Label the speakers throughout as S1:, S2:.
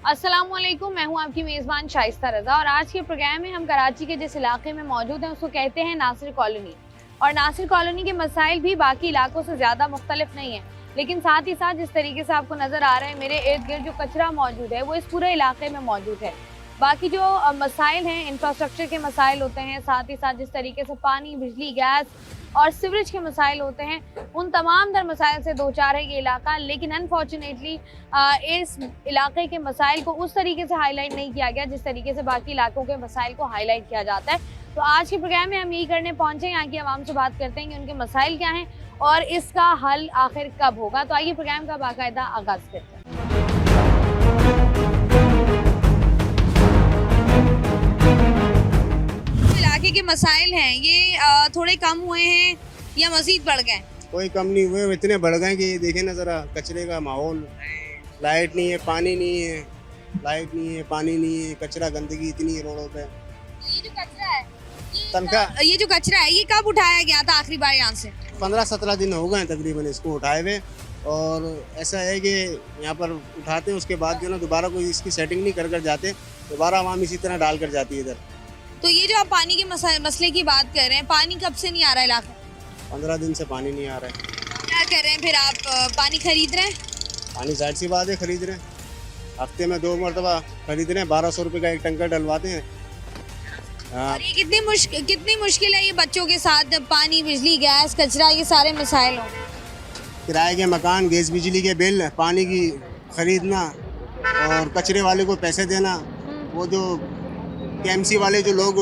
S1: अस्सलामुअलैकुम, मैं हूं आपकी मेज़बान शाइस्ता रज़ा और आज के प्रोग्राम में हम कराची के जिस इलाके में मौजूद हैं उसको कहते हैं नासिर कॉलोनी। और नासिर कॉलोनी के मसाइल भी बाकी इलाकों से ज़्यादा मुख्तलिफ नहीं है, लेकिन साथ ही साथ जिस तरीके से आपको नज़र आ रहा है मेरे इर्द गिर्द जो कचरा मौजूद है वो इस पूरे इलाके में मौजूद है। बाकी जो मसाइल हैं, इंफ्रास्ट्रक्चर के मसाइल होते हैं, साथ ही साथ जिस तरीके से पानी, बिजली, गैस और सीवरेज के मसाइल होते हैं, उन तमाम दर मसाइल से दो चार है ये इलाका। लेकिन अनफॉर्चुनेटली इस इलाके के मसाइल को उस तरीके से हाईलाइट नहीं किया गया जिस तरीके से बाकी इलाकों के मसाइल को हाईलाइट किया जाता है। तो आज के प्रोग्राम में हम यही करने पहुंचे, यहाँ की आवाम से बात करते हैं कि उनके मसाइल क्या हैं और इसका हल आखिर कब होगा। तो आइए प्रोग्राम का बाकायदा आगाज करते हैं। इलाके के मसाइल हैं ये थोड़े कम हुए हैं या मजीद बढ़ गए?
S2: कोई कम नहीं हुए, इतने बढ़ गए कि देखे ना जरा कचरे का माहौल। लाइट नहीं है, पानी नहीं है, लाइट नहीं है, पानी नहीं है, कचरा गंदगी इतनी है रोडों पे।
S1: ये जो कचरा है
S2: तनख्वाह
S1: ये जो कचरा है ये कब उठाया गया था आखिरी बार यहाँ से?
S2: 15-17 दिन हो गए तकरीबन इसको उठाए हुए। और ऐसा है कि यहाँ पर उठाते हैं, उसके बाद जो ना दोबारा कोई इसकी सेटिंग नहीं कर जाते, दोबारा आवाम इसी तरह डाल कर जाती है इधर।
S1: तो ये जो आप पानी के मसले की बात कर रहे हैं, पानी कब से नहीं आ रहा इलाके?
S2: 15 दिन से पानी नहीं आ रहा है।
S1: क्या कर रहे हैं फिर आप? पानी खरीद रहे हैं?
S2: पानी जाहिर सी बात है खरीद रहे हैं, हफ्ते में 2 मरतबा खरीद रहे हैं, 1200 रुपये का एक टंकर डलवाते हैं।
S1: और ये कितनी मुश्किल है ये बच्चों के साथ, पानी, बिजली, गैस, कचरा, ये सारे मसाइल हो।
S2: किराए के मकान, गैस बिजली के बिल, पानी की खरीदना और कचरे वाले को पैसे देना। वो जो केएमसी वाले जो लोग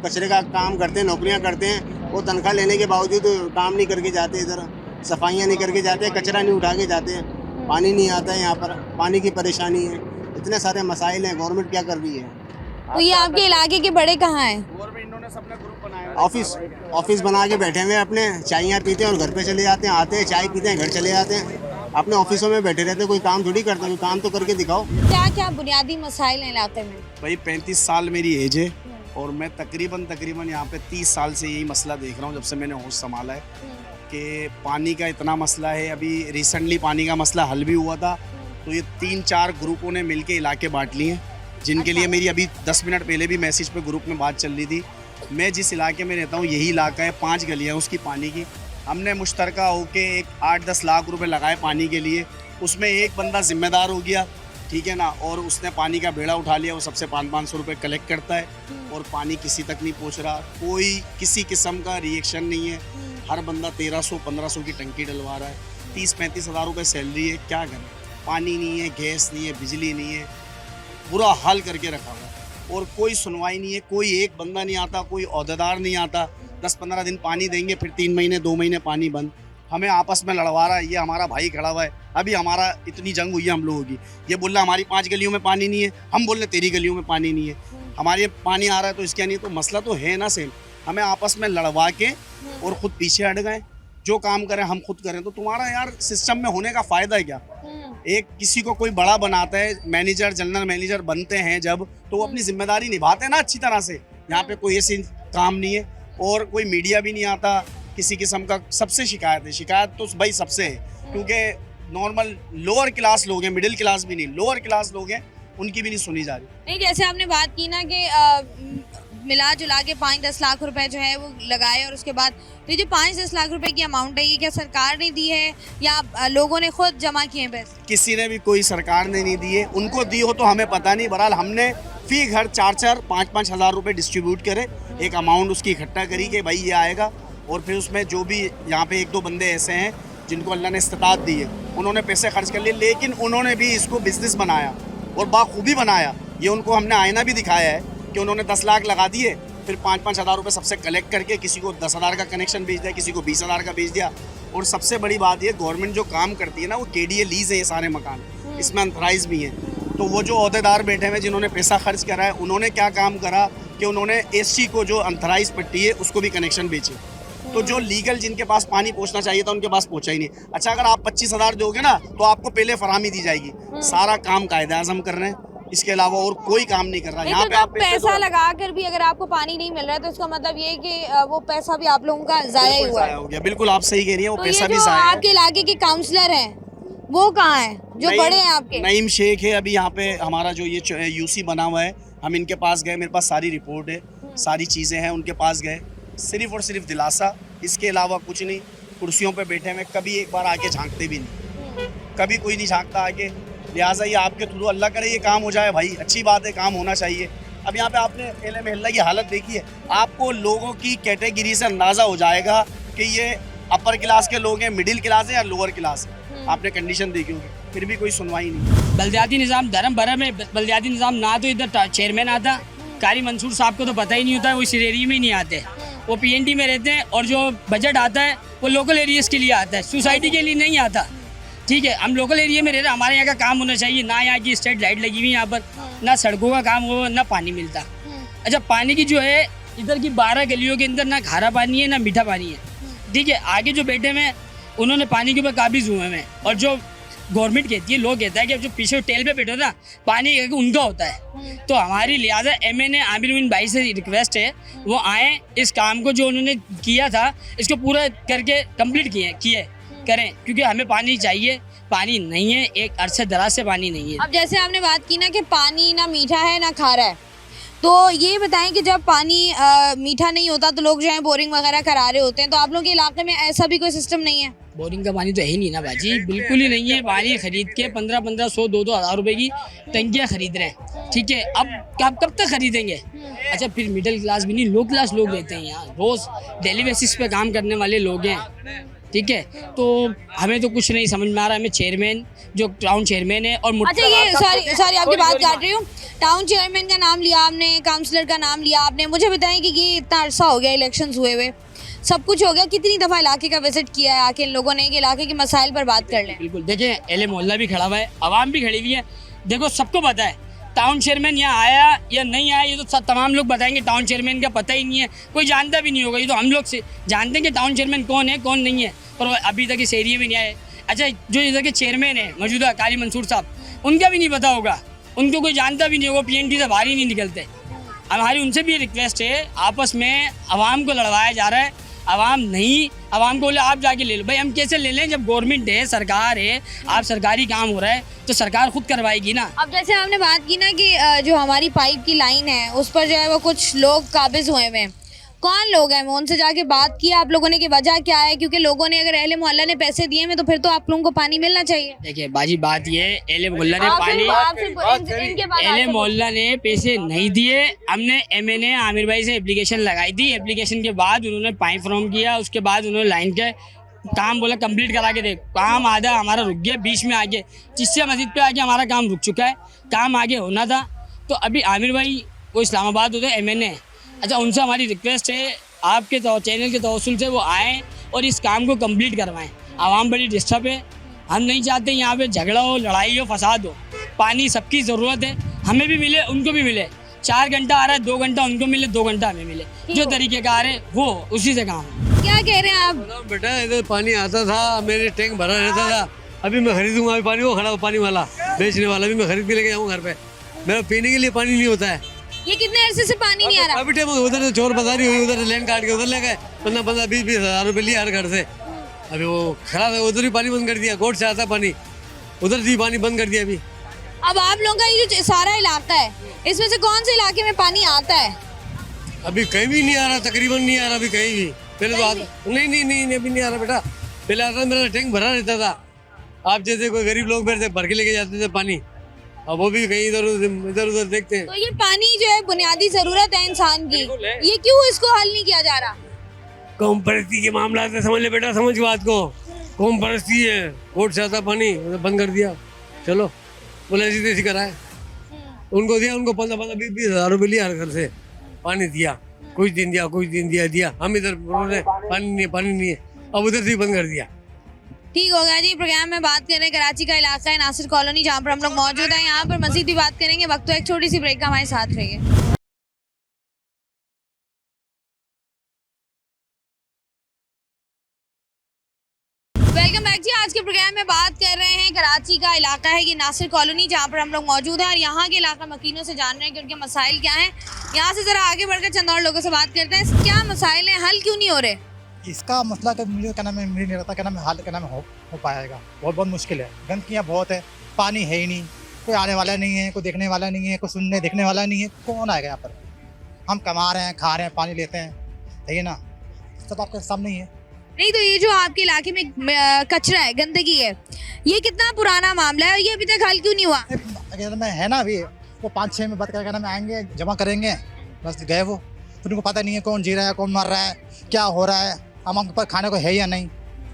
S2: कचरे का काम करते हैं, नौकरियां करते हैं, वो तनख्वाह लेने के बावजूद काम नहीं करके जाते, इधर सफाइयां नहीं करके जाते, कचरा नहीं उठा के जाते हैं। पानी नहीं आता है यहाँ पर, पानी की परेशानी है, इतने सारे मसाइल हैं। गवर्नमेंट क्या कर रही है?
S1: तो ये आपके इलाके के बड़े कहाँ हैं?
S2: ऑफिस बना के बैठे हुए हैं, अपने चाइयाँ पीते हैं और घर पे चले जाते हैं, आते हैं चाय पीते हैं, घर चले जाते हैं, अपने ऑफिसों में बैठे रहते हैं, कोई काम थोड़ी करते, कोई काम तो करके दिखाओ।
S1: क्या क्या बुनियादी मसाइल हैं इलाके में?
S3: भाई 35 साल मेरी एज है और मैं तकरीबन यहाँ पे 30 साल से यही मसला देख रहा हूँ जब से मैंने होश संभाला है कि पानी का इतना मसला है। अभी रिसेंटली पानी का मसला हल भी हुआ था, तो ये 3-4 ग्रुपों ने मिलके इलाके बांट लिए हैं, जिनके लिए मेरी अभी 10 मिनट पहले भी मैसेज पे ग्रुप में बात चल रही थी। मैं जिस इलाके में रहता हूँ यही इलाका है, 5 गलियाँ उसकी पानी की। हमने मुश्तरका होके एक 8-10 लाख रुपए लगाए पानी के लिए, उसमें एक बंदा जिम्मेदार हो गया, ठीक है ना, और उसने पानी का बेड़ा उठा लिया। वो सबसे 500-500 रुपये कलेक्ट करता है और पानी किसी तक नहीं पहुंच रहा, कोई किसी किस्म का रिएक्शन नहीं है। हर बंदा 1300-1500 की टंकी डलवा रहा है, 30-35 हज़ार रुपये सैलरी है, क्या करें? पानी नहीं है, गैस नहीं है, बिजली नहीं है, बुरा हाल करके रखा हुआ है और कोई सुनवाई नहीं है। कोई एक बंदा नहीं आता, कोई ओहदेदार नहीं आता। 10-15 दिन पानी देंगे, फिर 3 महीने 2 महीने पानी बंद। हमें आपस में लड़वा रहा है, ये हमारा भाई खड़ा हुआ है, अभी हमारा इतनी जंग हुई है हम लोगों की। ये बोल रहा हमारी 5 गलियों में पानी नहीं है, हम बोल रहे तेरी गलियों में पानी नहीं है। हमारे पानी आ रहा है तो इसके नहीं, तो मसला तो है ना सेम। हमें आपस में लड़वा के और खुद पीछे हट गए, जो काम करें हम खुद करें। तो तुम्हारा यार सिस्टम में होने का फ़ायदा है क्या? एक किसी को कोई बड़ा बनाता है, मैनेजर, जनरल मैनेजर बनते हैं जब, तो वो अपनी जिम्मेदारी निभाते हैं ना अच्छी तरह से। यहाँ पे कोई ऐसी काम नहीं है और कोई मीडिया भी नहीं आता किसी किस्म का। सबसे शिकायत है, शिकायत तो भाई सबसे है, क्योंकि नॉर्मल लोअर क्लास लोग हैं, मिडिल क्लास भी नहीं, लोअर क्लास लोग हैं, उनकी भी नहीं सुनी जा रही।
S1: नहीं, जैसे आपने बात की ना कि मिला जुला के 5-10 लाख रुपए जो है वो लगाए और उसके बाद तो ये जो 5-10 लाख रुपए की अमाउंट है ये क्या सरकार ने दी है या लोगों ने खुद जमा किए हैं पैसे?
S3: किसी ने भी, कोई सरकार ने नहीं दिए, उनको दी हो तो हमें पता नहीं। बहरहाल हमने फी घर 4-4, 5-5 हज़ार रुपये डिस्ट्रीब्यूट करे, एक अमाउंट उसकी इकट्ठा करी कि भाई ये आएगा। और फिर उसमें जो भी यहाँ पे 1-2 बंदे ऐसे हैं जिनको अल्लाह ने इस्तिताअत दी है, उन्होंने पैसे खर्च कर लिए, लेकिन उन्होंने भी इसको बिजनेस बनाया और बाखूबी बनाया। ये उनको हमने आईना भी दिखाया है कि उन्होंने 10 लाख लगा दिए, फिर 5-5 हज़ार रुपये सबसे कलेक्ट करके किसी को 10 हज़ार का कनेक्शन भेज दिया, किसी को 20 हज़ार का भेज दिया। और सबसे बड़ी बात ये, गवर्नमेंट जो काम करती है ना, वो केडीए लीज है ये सारे मकान, इसमें अनथराइज भी है। तो वो जो अहदेदार बैठे हुए जिन्होंने पैसा खर्च करा है, उन्होंने क्या काम करा कि उन्होंने एससी को जो अनथराइज पट्टी है उसको भी कनेक्शन बेचे। तो जो लीगल जिनके पास पानी पहुंचना चाहिए था उनके पास पहुंचा ही नहीं। अच्छा, अगर आप 25 हज़ार दोगे ना तो आपको पहले फराहमी दी जाएगी। सारा काम कायदे आज़म कर रहे हैं, इसके अलावा और कोई काम नहीं कर रहा। यहाँ पे आप
S1: पैसा लगा कर भी अगर आपको पानी नहीं मिल रहा है तो इसका मतलब ये है कि वो पैसा भी आप लोगों का जाया ही हुआ है।
S3: हो गया। बिल्कुल आप सही कह रही हैं, वो
S1: तो
S3: पैसा
S1: ये
S3: भी
S1: जो
S3: जाया है।
S1: आपके इलाके के काउंसलर हैं वो कहाँ है जो
S3: नईम-
S1: बड़े हैं आपके?
S3: नईम शेख है अभी यहाँ पे हमारा जो ये यूसी बना हुआ है, हम इनके पास गए, मेरे पास सारी रिपोर्ट है, सारी चीज़ें हैं, उनके पास गए, सिर्फ और सिर्फ दिलासा, इसके अलावा कुछ नहीं। कुर्सियों पे बैठे हुए, कभी एक बार आके झांकते भी नहीं, कभी कोई नहीं झांकता आके। लिहाजा ये आपके थ्रू, अल्लाह करे ये काम हो जाए भाई, अच्छी बात है, काम होना चाहिए। अब यहाँ पे आपने एले मोहल्ला की हालत देखी है, आपको लोगों की कैटेगरी से अंदाज़ा हो जाएगा कि ये अपर क्लास के लोग हैं, मिडिल क्लास है या लोअर क्लास है। आपने कंडीशन देखी होगी, फिर भी कोई सुनवाई नहीं।
S4: बल्दियाती निज़ाम धर्म भरम में बल्दियाती निज़ाम ना तो इधर चेयरमैन आता, कारी मंसूर साहब को तो पता ही नहीं होता है, वो इस एरिया में ही नहीं आते, वो पीएनडी में रहते हैं, और जो बजट आता है वो लोकल एरियाज़ के लिए आता है, सोसाइटी के लिए नहीं आता। ठीक है, हम लोकल एरिया में रह रहे हैं, हमारे यहाँ का काम होना चाहिए, ना यहाँ की स्ट्रीट लाइट लगी हुई है यहाँ पर, ना सड़कों का काम हो, ना पानी मिलता। अच्छा, पानी की जो है इधर की 12 गलियों के अंदर ना खारा पानी है ना मीठा पानी है। ठीक है, आगे जो बैठे में उन्होंने पानी के ऊपर काबिज हुए हैं, और जो गवर्नमेंट कहती है, लोग कहता है कि जो पीछे टेल पे बैठो ना, पानी उनका होता है। तो हमारी लिहाजा एमएनए आमिर बिन भाई से रिक्वेस्ट है, वो आए, इस काम को जो उन्होंने किया था इसको पूरा करके कंप्लीट किए करें, क्योंकि हमें पानी चाहिए, पानी नहीं है, एक अरसे दराज से पानी नहीं है।
S1: अब जैसे आपने बात की ना कि पानी ना मीठा है ना खारा है, तो ये बताएं कि जब पानी मीठा नहीं होता तो लोग जो है बोरिंग वगैरह करा रहे होते हैं, तो आप लोगों के इलाके में ऐसा भी कोई सिस्टम नहीं है?
S4: बोरिंग का पानी तो है ही नहीं ना बाजी, बिल्कुल ही नहीं है। पानी खरीद के 1500 2 हज़ार रुपए की टंकियाँ खरीद रहे हैं। ठीक है, अब कब तक खरीदेंगे? अच्छा, फिर मिडिल क्लास भी नहीं, लो क्लास लोग रहते हैं यहाँ, रोज़ डेली बेसिस पे काम करने वाले लोग हैं। ठीक है, तो हमें तो कुछ नहीं समझ में आ रहा है। हमें चेयरमैन, जो टाउन चेयरमैन है, और
S1: अच्छा, ये सॉरी आपकी बात काट रही हूँ, टाउन चेयरमैन का नाम लिया आपने, काउंसलर का नाम लिया आपने, मुझे बताएं कि ये इतना अरसा हो गया इलेक्शंस हुए हुए, सब कुछ हो गया, कितनी दफ़ा इलाके का विजिट किया है आके इन लोगों ने कि इलाके के मसाइल पर बात कर लें?
S4: बिल्कुल, देखिए एले मोहल्ला भी खड़ा हुआ है, आवाम भी खड़ी हुई है। देखो, सबको पता है टाउन चेयरमैन यहाँ आया या नहीं आया, ये तो तमाम लोग बताएंगे। टाउन चेयरमैन का पता ही नहीं है, कोई जानता भी नहीं होगा। ये तो हम लोग से जानते हैं कि टाउन चेयरमैन कौन है कौन नहीं है, पर अभी तक इस एरिया में नहीं आए। अच्छा, जो इधर के चेयरमैन है मौजूदा कारी मंसूर साहब, उनका भी नहीं पता होगा, उनको कोई जानता भी नहीं होगा, पीएनडी से बाहर ही नहीं निकलते। हमारी उनसे भी रिक्वेस्ट है, आपस में आवाम को लड़वाया जा रहा है, आवाम नहीं, आवाम को बोले आप जाके ले लो। भाई हम कैसे ले लें जब गवर्नमेंट है, सरकार है, आप सरकारी काम हो रहा है तो सरकार खुद करवाएगी ना।
S1: अब जैसे आपने बात की ना कि जो हमारी पाइप की लाइन है उस पर जो है वो कुछ लोग काबिज हुए हैं, कौन लोग हैं? वो उनसे जाके बात की आप लोगों ने कि वजह क्या है? क्योंकि लोगों ने, अगर अहले मोहल्ला ने पैसे दिए हैं तो फिर तो आप लोगों को पानी मिलना चाहिए।
S4: देखिए बाजी, बात ये है, एले मोहल्ला ने एले मोहल्ला ने पैसे नहीं दिए। हमने एमएनए आमिर भाई से एप्लीकेशन लगाई थी, एप्लीकेशन के बाद उन्होंने पाइप फ्रॉम किया, उसके बाद उन्होंने लाइन के काम बोला कंप्लीट करा के दे। काम आधा हमारा रुक गया बीच में आगे, जिससे मस्जिद पे आके हमारा काम रुक चुका है, काम आगे होना था। तो अभी आमिर भाई वो इस्लामाबाद होते हैं एमएनए। अच्छा, उनसे हमारी रिक्वेस्ट है, आपके चैनल के तवस्सुल से वो आएँ और इस काम को कंप्लीट करवाएं। आवाम बड़ी डिस्टर्ब है, हम नहीं चाहते यहाँ पे झगड़ा हो, लड़ाई हो, फसाद हो। पानी सबकी ज़रूरत है, हमें भी मिले उनको भी मिले। 4 घंटा आ रहा है, 2 घंटा उनको मिले, 2 घंटा हमें मिले, जो तरीक़ेकार है वो उसी से काम है।
S1: क्या कह रहे हैं आप?
S5: बेटा, इधर पानी आता था, मेरे टैंक भरा रहता था, अभी मैं खरीदूंगा, अभी पानी वो खड़ा हो, पानी वाला बेचने वाला, अभी मैं खरीद के लेके जाऊँ घर पे, मेरा पीने के लिए पानी नहीं होता है।
S1: ये कितने अरसे से पानी नहीं आ रहा?
S5: अभी टाइम उधर से चोर बाजारी हुई, उधर लैंड काट के उधर ले गए, 15-20 हज़ार रुपये लिया हर घर से। अभी वो खराब है, उधर ही पानी बंद कर दिया, कोर्ट से आता पानी, उधर से पानी बंद कर दिया अभी।
S1: अब आप लोगों का ये जो सारा इलाका है, इसमें से कौन से इलाके में पानी आता है?
S5: अभी कहीं भी नहीं आ रहा, तकरीबन नहीं आ रहा अभी कहीं भी। पहले तो आता नहीं अभी नहीं आ रहा बेटा, पहले आता मेरा टैंक भरा रहता था, आप जैसे कोई गरीब लोग मेरे से भर के लेके जाते थे पानी, अब वो भी कहीं इधर उधर देखते हैं।
S1: तो ये पानी जो है बुनियादी जरूरत है इंसान की, ये क्यों इसको हल नहीं किया जा रहा?
S5: कौम परस्ती के मामला है, समझ ले बेटा, समझ बात को, कौम परस्ती है, कोर्ट से आता पानी बंद कर दिया, चलो बोले ऐसी तैसी कराए, उनको दिया, उनको 15-20 हज़ार रुपये लिया हर घर से, पानी दिया, कुछ दिन दिया, हम इधर पानी नहीं है, अब उधर से ही बंद कर दिया।
S1: ठीक हो गया जी। प्रोग्राम में बात कर रहे हैं कराची का इलाका है नासिर कॉलोनी, जहाँ पर हम लोग मौजूद हैं। यहाँ पर मजीद भी बात करेंगे, वक्त तो एक छोटी सी ब्रेक का, हमारे साथ रहिए। वेलकम बैक जी। आज के प्रोग्राम में बात कर रहे हैं कराची का इलाका है ये नासिर कॉलोनी, जहाँ पर हम लोग मौजूद हैं और यहाँ के इलाका मकीनों से जान रहे हैं कि उनके मसाइल क्या हैं। यहाँ से ज़रा आगे बढ़कर चंद और लोगों से बात करते हैं, क्या मसाइल हैं, हल क्यों नहीं हो रहे?
S6: इसका मसला तो मुझे क्या नाम है, मुझे नहीं लगता क्या नाम है हाल क्या नाम है हो पाएगा। बहुत मुश्किल है, गंदगियाँ बहुत है, पानी है ही नहीं, कोई आने वाला नहीं है, कोई देखने वाला नहीं है, कोई सुनने देखने वाला नहीं है, कौन आएगा यहाँ पर। हम कमा रहे हैं, खा रहे हैं, पानी लेते हैं, है ना, सब आपके सामने ही है।
S1: नहीं तो ये जो आपके इलाके में कचरा है, गंदगी है, ये कितना पुराना मामला है और ये अभी तक हल क्यों नहीं हुआ?
S6: अगर मैं है ना अभी वो 5-6 में बात करके ना आएंगे, जमा करेंगे, बस गए वो। तो उनको पता नहीं है कौन जी रहा है, कौन मर रहा है, क्या हो रहा है, हम पर खाने को है या नहीं,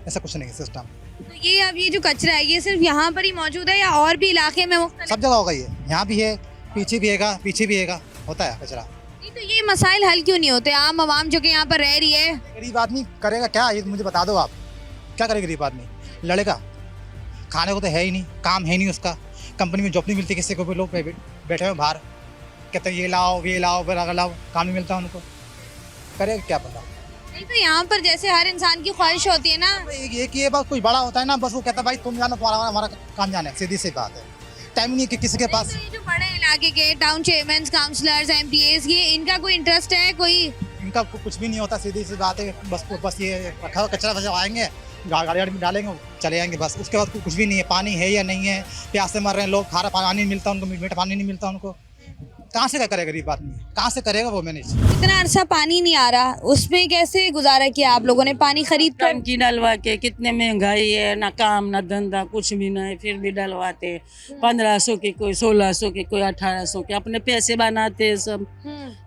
S6: ऐसा कुछ नहीं है सिस्टम।
S1: तो ये अब ये जो कचरा है ये सिर्फ यहाँ पर ही मौजूद है या और भी इलाके में मुख्तलिफ?
S6: सब जगह होगा ये, यहाँ भी है, पीछे भी है, होता है कचरा।
S1: नहीं तो ये मसाइल हल क्यों नहीं होते? आम आवाम जो कि यहाँ पर रह रही है,
S6: गरीब आदमी करेगा क्या, ये मुझे बता दो आप, क्या करे गरीब आदमी? लड़ेगा, खाने को तो है ही नहीं, काम है नहीं उसका, कंपनी में जॉब नहीं मिलती किसी को भी, लोग बैठे हुए बाहर कहते हैं ये लाओ फिर अगर लाओ, काम नहीं मिलता उनको, करेगा क्या बंदा?
S1: नहीं तो यहाँ पर जैसे हर इंसान की ख्वाहिश होती है ना,
S6: एक ये बात कुछ बड़ा होता है ना, बस वो कहता है भाई तुम जानो, हमारा काम जाना है, सीधी सी बात है, टाइम नहीं है कि किसी के पास।
S1: तो ये जो बड़े इलाके के टाउन चेयरमैन, काउंसलर्स, MPAs, ये इनका कोई इंटरेस्ट है? कोई
S6: इनका कुछ भी नहीं होता, सीधी सी बात है, बस ये रखा हुआ कचरा वचरा आएंगे, गाड़ी में डालेंगे, चले जाएंगे, बस उसके बाद कुछ भी नहीं है। पानी है या नहीं है, प्यास से मर रहे हैं लोग, खारा पानी नहीं मिलता उनको, मीठा पानी नहीं मिलता उनको, कहाँ से करेगा गरीब आदमी, कहाँ से करेगा वो मैनेज?
S1: इतना अरसा पानी नहीं आ रहा, उसमें कैसे गुजारा किया आप लोगों ने? पानी खरीद कर
S7: टंकी डलवा के, कितने महंगाई है, ना काम ना धंधा कुछ भी नहीं, फिर भी डलवाते 1500 के, कोई 1600 के, कोई 1800 के, अपने पैसे बनाते हैं सब।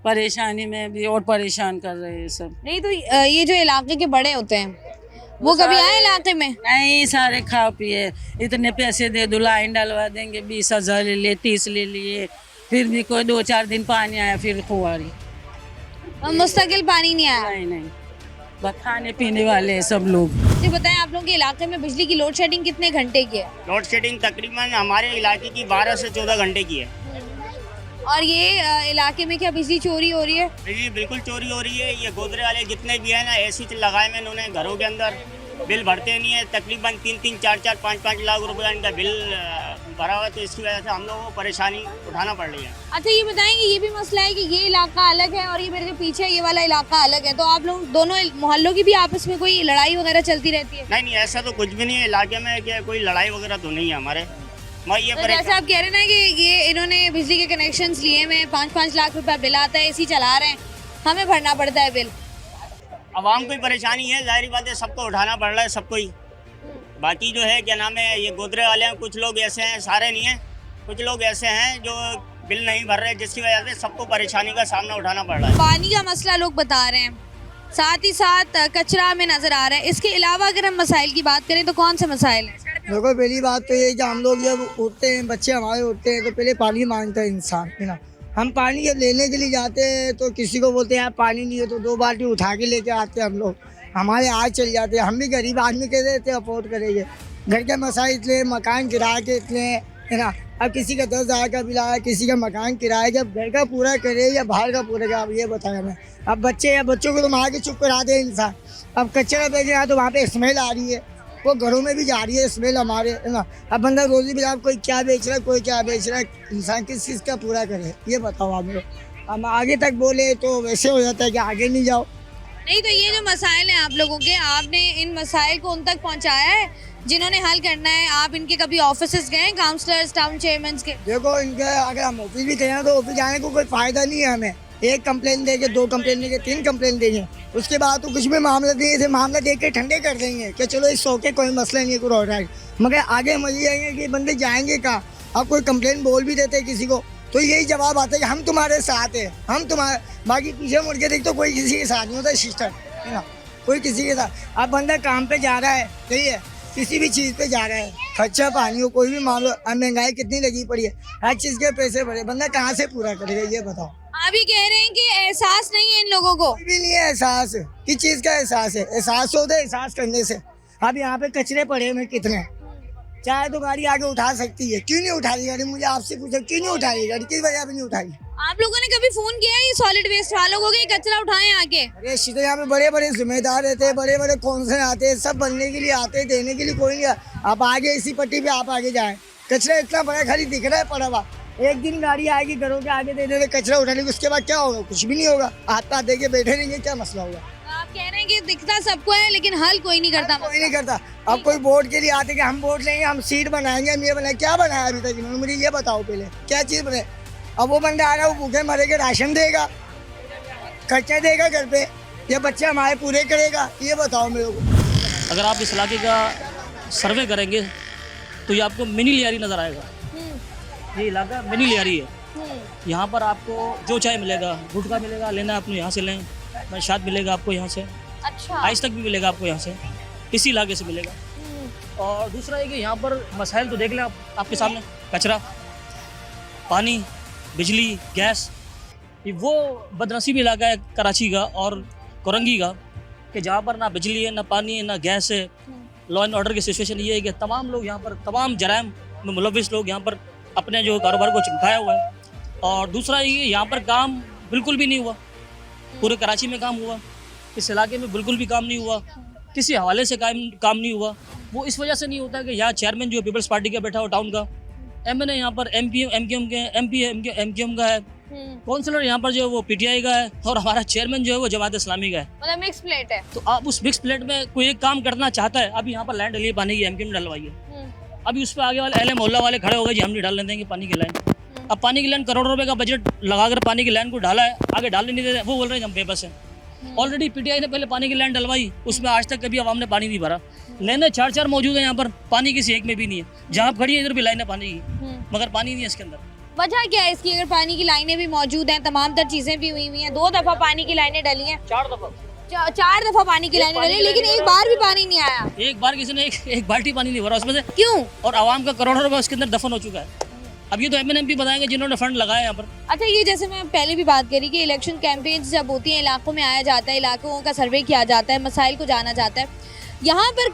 S7: परेशानी में भी और परेशान कर रहे हैं सब।
S1: नहीं तो ये जो इलाके के बड़े होते हैं वो कभी आए इलाके में?
S7: नहीं, सारे खा पिए, इतने पैसे दे दो, लाइन डलवा देंगे, 20,000 ले लिए, 30 ले लिए, फिर भी कोई 2-4 दिन पानी आया, फिर खुआरी,
S1: मुस्तकिल पानी नहीं आया।
S7: नहीं, बस खाने पीने वाले हैं सब लोग।
S1: मुझे बताएं आप लोगों के इलाके में बिजली की लोड शेडिंग कितने घंटे की है?
S8: लोड शेडिंग तकरीबन हमारे इलाके की 12 से 14 घंटे की है।
S1: और ये इलाके में क्या बिजली चोरी हो रही है?
S8: बिजली बिल्कुल चोरी हो रही है। ये गोदरे वाले जितने भी है ना, एसी लगाए में इन्होंने घरों के अंदर, बिल भरते नहीं है, तकरीबन 3-3, 4-4, 5-5 लाख रुपए इनका बिल भरा हुआ, तो इसकी वजह से हम लोगों को परेशानी उठाना पड़ रही है।
S1: अच्छा ये बताएंगे, ये भी मसला है कि ये इलाका अलग है और ये मेरे जो पीछे है ये वाला इलाका अलग है, तो आप लोग दोनों मोहल्लों की भी आपस में कोई लड़ाई वगैरह चलती रहती है?
S8: नहीं, ऐसा तो कुछ भी नहीं है इलाके में, कि कोई लड़ाई वगैरह तो नहीं है हमारे। ये
S1: तो जैसे आप कह रहे हैं ना कि ये इन्होंने बिजली के कनेक्शंस लिए हैं, 5-5 लाख रुपया बिल आता है, एसी चला रहे हैं, हमें भरना पड़ता है बिल।
S8: आवाम को परेशानी है, जाहिर बात है, सबको उठाना पड़ रहा है, सबको ही। बाकी जो है क्या नाम है, ये गोदरे वाले हैं, कुछ लोग ऐसे हैं, सारे नहीं हैं, कुछ लोग ऐसे हैं जो बिल नहीं भर रहे, जिसकी वजह से सबको परेशानी का सामना उठाना पड़ रहा है।
S1: पानी का मसला लोग बता रहे हैं, साथ ही साथ कचरा में नजर आ रहा है। इसके अलावा अगर हम मसाइल की बात करें तो कौन से मसाइल हैं?
S9: देखो पहली बात तो ये कि हम लोग जब उठते हैं, बच्चे हमारे उठते हैं, तो पहले पानी मांगता है इंसान, है ना। हम पानी जब लेने के लिए जाते हैं तो किसी को बोलते हैं यार पानी नहीं है, तो 2 बाल्टी उठा के लेके आते हैं हम लोग, हमारे आज चल जाते हैं। हम भी गरीब आदमी के देते अफोर्ड करेंगे, घर के मसाइल इतने, मकान किराए के इतने, है ना। अब किसी का 10,000 का बिल आया, किसी का मकान किराए का, घर का पूरा करे या बाहर का पूरा करे, अब ये बताया हमें। अब बच्चों को तो मार के चुप करा दे इंसान। अब कचरा भेजे यहाँ तो वहाँ पे स्मेल आ रही है, वो घरों में भी जा रही है स्मेल हमारे, है ना। अब बंदा रोजी भी, आप कोई क्या बेच रहा है, कोई क्या बेच रहा है, इंसान किस चीज़ का पूरा करे, ये बताओ आप लोग। हम आगे तक बोले तो वैसे हो जाता है कि आगे नहीं जाओ।
S1: नहीं तो ये जो मसाइल हैं आप लोगों के, आपने इन मसाइल को उन तक पहुंचाया है जिन्होंने हल करना है? आप इनके कभी ऑफिसेज गए, काउंसलर्स, टाउन चेयरमैन के?
S9: देखो इनके अगर हम ऑफिस भी गए तो ऑफिस जाने को कोई फ़ायदा नहीं है हमें। 1 कंप्लेन देंगे, 2 कंप्लेन देंगे, 3 कंप्लेन देंगे, उसके बाद तो कुछ भी मामला देंगे, ऐसे मामला देख के ठंडे कर देंगे कि चलो इस सौ के कोई मसला नहीं है, कोई और है। मगर आगे मजे जाएंगे कि बंदे जाएंगे कहाँ। अब कोई कंप्लेन बोल भी देते हैं किसी को तो यही जवाब आता है कि हम तुम्हारे साथ हैं, हम तुम्हारे, बाकी पीछे मुड़ के देख तो कोई किसी के साथ नहीं होता सिस्टम, है ना, कोई किसी के साथ। अब बंदा काम पे जा रहा है, सही है, किसी भी चीज़ पे जा रहा है, खर्चा पानी हो, कोई भी मामला, महंगाई कितनी लगी पड़ी है, हर चीज़ के पैसे भरे, बंदा कहाँ से पूरा करेगा ये बताओ।
S1: आप ही कह रहे हैं कि एहसास नहीं है इन लोगों को?
S9: कोई भी नहीं है एहसास, किस चीज़ का एहसास है? एहसास होता है एहसास करने से। अब यहाँ पे कचरे पड़े हुए कितने, चाहे तो गाड़ी आगे उठा सकती है, क्यों नहीं उठा रही गाड़ी? मुझे आपसे पूछो क्यों नहीं उठा रही गाड़ी, किस वजह पे नहीं उठाई?
S1: आप लोगों ने कभी फोन किया है ये सॉलिड वेस्ट वालों को कि कचरा उठाएं आके?
S9: अरे सीधे यहाँ पे बड़े बड़े जिम्मेदार रहते हैं, बड़े बड़े कौंसल आते हैं, सब बनने के लिए आते हैं, देने के लिए कोई नहीं। आप आगे इसी पट्टी पे आप आगे जाएं, कचरा इतना बड़ा खाली दिख रहा है पड़ा हुआ। एक दिन गाड़ी आएगी घरों के आगे दे देते, कचरा उठा लेगी, उसके बाद क्या होगा? कुछ भी नहीं होगा, हाथ पाथ दे के बैठे रहेंगे, क्या मसला होगा?
S1: आप कह रहे हैं कि दिखता सबको है लेकिन हल कोई नहीं करता।
S9: कोई नहीं करता। अब कोई वोट के लिए आते कि हम वोट लेंगे, हम सीट बनाएंगे, हम ये बनाएंगे। क्या बनाया अभी तक इन्होंने, मुझे ये बताओ पहले क्या चीज़ बनाए। अब वो बंदा आ रहा है, वो भूखे मरेगा, राशन देगा, खर्चा देगा घर पे, ये बच्चे हमारे पूरे करेगा, ये बताओ मेरे को।
S10: अगर आप इस इलाके का सर्वे करेंगे तो ये आपको मिनी लियारी नज़र आएगा। ये इलाका मिनी लियारी है। यहाँ पर आपको जो चाय मिलेगा, गुटखा मिलेगा, लेना आपने यहाँ से लें, प्रसाद मिलेगा आपको यहाँ से,
S1: अच्छा,
S10: आइस तक भी मिलेगा आपको यहाँ से, इसी इलाके से मिलेगा। और दूसरा है कि यहाँ पर मसाइल तो देख लें आप, आपके सामने कचरा, पानी, बिजली, गैस। ये वो बदनसीब इलाका है कराची का और कोरंगी का कि जहाँ पर ना बिजली है, ना पानी है, ना गैस है। लॉ एंड ऑर्डर की सिचुएशन ये है कि तमाम लोग यहाँ पर, तमाम जराइम में मुलविस लोग यहाँ पर अपने जो कारोबार को चमकाया हुआ है। और दूसरा ये यहाँ पर काम बिल्कुल भी नहीं हुआ। पूरे कराची में काम हुआ, इस इलाके में बिल्कुल भी काम नहीं हुआ, किसी हवाले से काम नहीं हुआ। वो इस वजह से नहीं होता कि यहाँ चेयरमैन जो पीपल्स पार्टी का बैठा हो टाउन का, एमएनए यहाँ पर एमक्यूएम का है, काउंसलर यहाँ पर जो है वो पीटीआई का है, और हमारा चेयरमैन जो है वो जमात इस्लामी का है।
S1: मतलब मिक्स प्लेट है।
S10: तो आप उस मिक्स प्लेट में कोई एक काम करना चाहता है। अभी यहाँ पर लाइन डली है पानी की, एमक्यूएम ने डलवाई है। अभी उस पर आगे वाले अहले मोहल्ला वाले खड़े हो गए जी हम नहीं डालने देंगे पानी की लाइन। अब पानी की लाइन करोड़ों रुपए का बजट लगाकर पानी की लाइन को डाला है, आगे डालने नहीं दे रहे, वो बोल रहे हैं हम बेबस हैं। ऑलरेडी पीटीआई ने पहले पानी की लाइन डलवाई, उसमें आज तक कभी आवाम ने पानी नहीं भरा। लाइनें 4 मौजूद है यहाँ पर, पानी किसी एक में भी नहीं है। जहाँ आप खड़ी है इधर भी लाइन है पानी की, मगर पानी नहीं है इसके अंदर।
S1: वजह क्या है इसकी? अगर पानी की लाइनें भी मौजूद हैं, तमाम तर चीजें भी हुई हैं, 2 दफा पानी की लाइनें डली हैं, 4 दफा पानी की लाइनें डली, लेकिन एक बार भी पानी नहीं आया।
S10: एक बार किसी ने एक बाल्टी पानी नहीं भरा उसमें से।
S1: क्यों?
S10: और आवाम का करोड़ों रुपए उसके अंदर दफन हो चुका है। अब ये तो एमएनएम बताएंगे जिन्होंने फंड लगाया यहाँ पर।
S1: अच्छा, ये जैसे मैं पहले भी बात करी कि इलेक्शन कैंपेन्स जब होती हैं, इलाकों में आया जाता है, इलाकों का सर्वे किया जाता है, मसाइल को जाना जाता है। यहाँ पर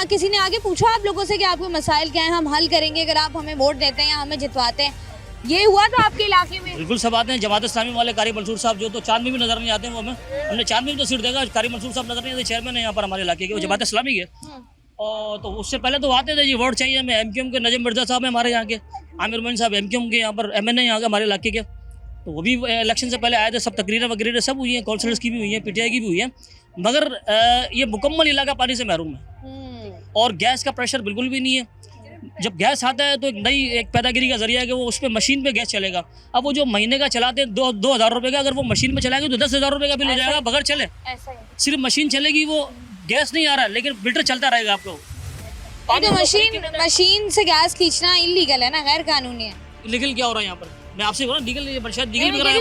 S1: किसी ने आगे पूछा आप लोगों से कि आपके मसाइल क्या हैं, हम हल करेंगे अगर आप हमें वोट देते हैं या हमें जितवाते हैं? ये हुआ तो आपके इलाके में?
S10: बिल्कुल सब आते हैं। जमात इस्लामी वाले कारी मंसूर साहब जो तो चांद में भी नजर नहीं आते हैं, वो हमने चांद में भी तो सीट देगा, कारी मंसूर साहब नजर नहीं आते। चेयरमैन है यहाँ पर हमारे इलाके के, वो जमात इस्लामी के। और तो उससे पहले तो आते थे जी वोट चाहिए हमें। एमक्यूएम के नजम मिर्जा साहब है हमारे यहाँ के, आमिर मोइन साहब एमक्यूएम के यहाँ पर एमएनए यहाँ के हमारे इलाके के, तो वो भी इलेक्शन से पहले आए थे। सब तकरीरें वगैरह सब हुई हैं, काउंसलर्स की भी हुई हैं, पीटीआई की भी हुई है, मगर ये मुकम्मल इलाका पानी से महरूम है। और गैस का प्रेशर बिल्कुल भी नहीं है। जब गैस आता है तो एक नई एक पैदागिरी का जरिया है कि वो उस पर मशीन पे गैस चलेगा। अब वो जो महीने का चलाते हैं 2,000 रुपये का, अगर वो मशीन में चलाएंगे तो 10,000 रुपये का बिल हो जाएगा बगैर चले। सिर्फ मशीन चलेगी, वो गैस नहीं आ रहा, लेकिन मीटर चलता रहेगा आपको।
S1: तो मशीन से गैस खींचना इलीगल है ना, गैर कानूनी है।
S10: लीगल क्या हो रहा है यहाँ पर? मैं आपसे बोल रहा हूँ लीगल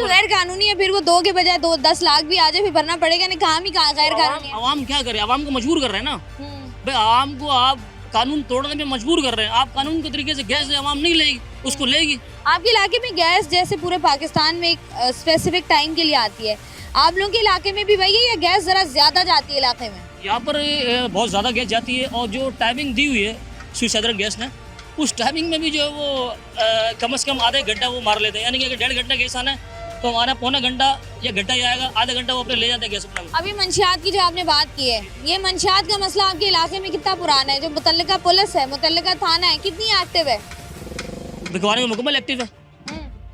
S1: गैर कानूनी है। फिर वो 2 के बजाय 10 लाख भी आ जाए फिर भरना पड़ेगा नहीं, काम ही गैर कानूनी है।
S10: आवाम क्या करे? आवाम को मजबूर कर रहे हैं ना भाई, आवाम को आप कानून तोड़ने में मजबूर कर रहे हैं। आप कानून के तरीके से गैस आवाम नहीं लेगी, उसको लेगी।
S1: आपके इलाके में गैस जैसे पूरे पाकिस्तान में एक स्पेसिफिक टाइम के लिए आती है, आप लोगों के इलाके में भी वही है या गैस जरा ज्यादा जाती है इलाके में?
S10: यहाँ पर बहुत ज़्यादा गैस जाती है, और जो टाइमिंग दी हुई है स्विच सदर गैस ने, उस टाइमिंग में भी जो है वो कम से कम आधे घंटा वो मार लेते हैं। यानी कि अगर 1.5 घंटा गैस आना है तो हमारा पौना घंटा या घंटा ही आएगा, आधा घंटा वो अपने ले जाते हैं गैस अपना।
S1: अभी मंशियात की जो आपने बात की है, ये मंशियात का मसला आपके इलाके में कितना पुराना है? जो मुतल्लिका पुलिस है, मुतल्लिका थाना है, कितनी एक्टिव है?
S10: बिकवाने में मुकम्मल एक्टिव है।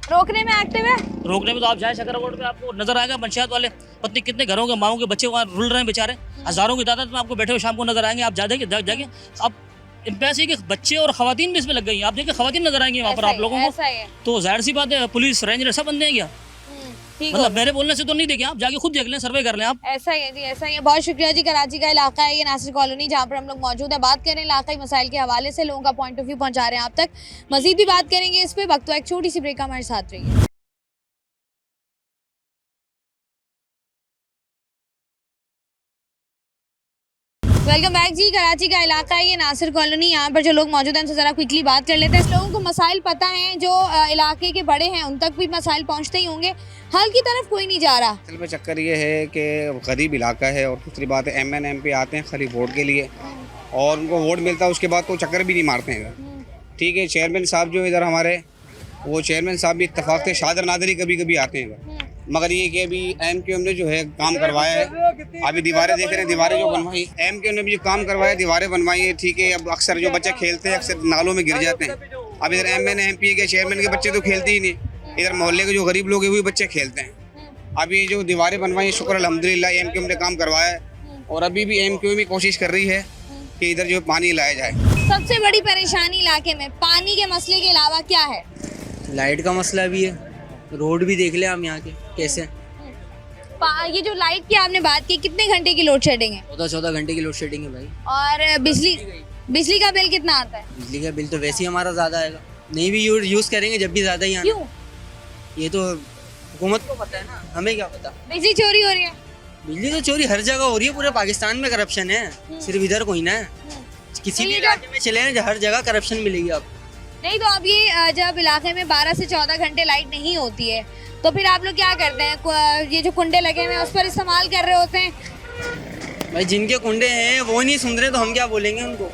S1: रोकने में एक्टिव है? रोकने
S10: में तो आप जाए शकरा रोड पे आपको नजर आएगा मंशियात वाले पत्नी कितने घरों के माओ के बच्चे वहाँ रुल रहे हैं बेचारे, हजारों की तादाद में आपको बैठे हुए शाम को नजर आएंगे। आप जाके अब पैसे के बच्चे और खवातीन भी इसमें लग गई हैं। आप देखिए खवातीन नजर आएंगी वहाँ पर आप लोगों को, तो जाहिर सी बात है पुलिस रेंजर सब बंदे हैं क्या? मतलब मेरे बोलने से तो नहीं देखे, आप जाके खुद देख लें, सर्वे कर लें आप।
S1: ऐसा ही है जी, ऐसा ही है। बहुत शुक्रिया जी। कराची का इलाका है ये नासिर कॉलोनी, जहाँ पर हम लोग मौजूद है। बात करें इलाकाई मसाइल के हवाले से, लोगों का पॉइंट ऑफ व्यू पहुँचा रहे हैं आप तक। मजीद भी बात करेंगे इस पर, वक्त तो एक छोटी सी ब्रेक, हमारे साथ रहिए। वेलकम बैक जी। कराची का इलाका है ये नासिर कॉलोनी, यहाँ पर जो लोग मौजूद हैं उनसे ज़रा क्विकली बात कर लेते हैं। लोगों को मसाइल पता हैं, जो इलाके के बड़े हैं उन तक भी मसाइल पहुँचते ही होंगे, हल की तरफ कोई नहीं जा रहा।
S11: असल में चक्कर ये है कि गरीब इलाका है, और दूसरी बात है MNM आते हैं खाली वोट के लिए, और उनको वोट मिलता है उसके बाद तो चक्कर भी नहीं मारते हैं इधर। ठीक है, चेयरमैन साहब जो इधर हमारे, वो चेयरमैन साहब भी इत्तफाक से शादर नादरी कभी कभी आते हैं इधर, मगर ये कि अभी MQM ने जो है काम करवाया है। अभी दीवारें देख रहे हैं, दीवारें जो बनवाई MQM ने भी जो काम करवाया, दीवारें बनवाई है। ठीक है, अब अक्सर जो बच्चे खेलते हैं अक्सर नालों में गिर जाते हैं। अब इधर MNA MP के चेयरमैन के बच्चे तो खेलते ही नहीं, इधर मोहल्ले के जो गरीब लोग हैं वही बच्चे खेलते हैं। अब ये जो दीवारें बनवाई, शुक्र अल्हम्दुलिल्लाह MQM ने काम करवाया है, और अभी भी एमक्यू भी कोशिश कर रही है कि इधर जो पानी लाया जाए।
S1: सबसे बड़ी परेशानी इलाके में पानी के मसले के अलावा क्या है?
S12: लाइट का मसला भी है, रोड भी देख ले हम यहाँ के कैसे।
S1: ये जो लाइट की आपने बात की, कितने घंटे की लोड शेडिंग है?
S12: 14 घंटे की लोड शेडिंग है भाई।
S1: और बिजली का बिल कितना आता है?
S12: बिजली का बिल तो वैसे ही हमारा ज़्यादा आएगा, नहीं भी यूज़ करेंगे जब भी ज़्यादा ही आना।
S1: क्यों?
S12: ये तो हुकूमत को पता है ना, हमें क्या पता।
S1: बिजली चोरी हो रही है?
S12: बिजली तो चोरी हर जगह हो रही है, पूरे पाकिस्तान में करप्शन है, सिर्फ इधर कोई ना है। किसी
S1: तो
S12: भी
S1: ये
S12: इलाके में चले जाएं, हर जगह करप्शन मिलेगी आपको।
S1: नहीं, तो अब ये जब इलाके में 12 से 14 घंटे लाइट नहीं होती है तो फिर आप लोग क्या करते हैं? ये जो कुंडे लगे हुए हैं उस पर इस्तेमाल कर रहे होते हैं?
S12: भाई जिनके कुंडे हैं वो नहीं सुन रहे तो हम क्या बोलेंगे उनको?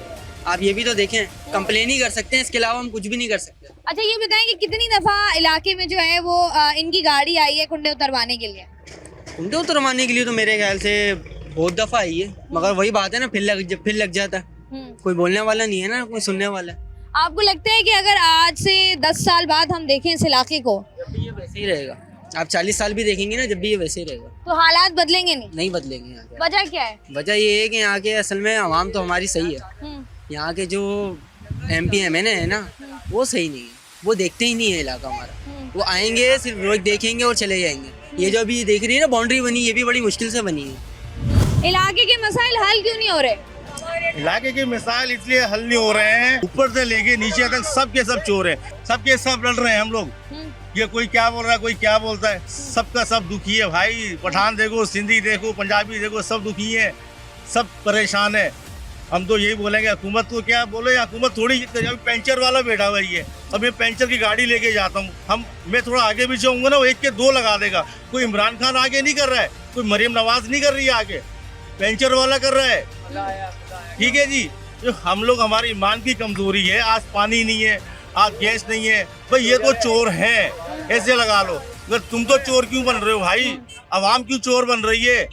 S12: आप ये भी तो देखें, कंप्लेन ही कर सकते हैं, इसके अलावा हम कुछ भी नहीं कर सकते।
S1: अच्छा, ये बताएं कि कितनी दफा इलाके में जो है वो इनकी गाड़ी आई है कुंडे उतरवाने के लिए?
S12: कुंडे उतरवाने के लिए तो मेरे ख्याल से बहुत दफा आई है, मगर वही बात है ना, फिर लग जाता है। कोई बोलने वाला नहीं है ना, कोई सुनने वाला है।
S1: आपको लगता है कि अगर आज से 10 साल बाद हम देखें इस इलाके को,
S12: जब भी ये वैसे ही रहेगा? आप 40 साल भी देखेंगे ना, जब भी ये वैसे ही रहेगा।
S1: तो हालात बदलेंगे नहीं
S12: बदलेंगे यहाँ के।
S1: वजह क्या है?
S12: वजह ये है कि यहाँ के असल में आवाम तो हमारी सही है, यहाँ के जो MP MNA है ना वो सही नहीं है, वो देखते ही नहीं है इलाका हमारा। वो आएंगे सिर्फ रोज देखेंगे और चले जाएंगे। ये जो अभी देख रही है ना बाउंड्री बनी, ये भी बड़ी मुश्किल से बनी है।
S1: इलाके के मसाइल हल क्यों नहीं हो रहे?
S13: इलाके के मिसाइल इसलिए हल नहीं हो रहे हैं, ऊपर से लेके नीचे तक सबके सब चोर हैं, सबके सब लड़ रहे हैं हम लोग। ये कोई क्या बोल रहा है, कोई क्या बोलता है, सबका सब दुखी है भाई। पठान देखो, सिंधी देखो, पंजाबी देखो, सब दुखी है, सब परेशान है। हम तो यही बोलेंगे हुकूमत को, क्या बोले, हुकूमत थोड़ी, अभी पेंचर वाला बैठा हुआ ही है, अब मैं पेंचर की गाड़ी लेके जाता हूँ, मैं थोड़ा आगे भी जाऊँगा ना, वो 1 के 2 लगा देगा। कोई इमरान खान आगे नहीं कर रहा है, कोई मरीम नवाज नहीं कर रही है आगे, पेंचर वाला कर रहा है। ठीक है जी, जो हम लोग, हमारी ईमान की कमजोरी है, आज पानी नहीं है, आज गैस नहीं है, भाई ये तो चोर हैं, ऐसे लगा लो। अगर तुम तो चोर क्यों बन रहे हो भाई, आवाम क्यों चोर बन रही है?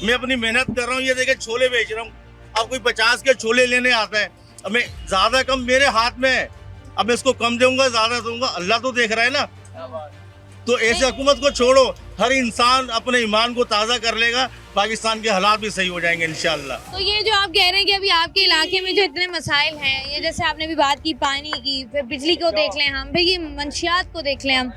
S13: मैं अपनी मेहनत कर रहा हूँ, ये देखे छोले बेच रहा हूँ, अब कोई 50 के छोले लेने आता है, अब मैं ज्यादा कम मेरे हाथ में है, अब मैं इसको कम दूंगा ज्यादा दूंगा, अल्लाह तो देख रहा है ना। तो ऐसे हुकूमत को छोड़ो, हर इंसान अपने ईमान को ताज़ा कर लेगा, पाकिस्तान के हालात भी सही हो जाएंगे इंशाल्लाह।
S1: तो ये जो आप कह रहे हैं कि अभी आपके इलाके में जो इतने मसाइल हैं, ये जैसे आपने भी बात की पानी की, फिर बिजली को देख लें हम, फिर ये मंशियात को देख लें हम,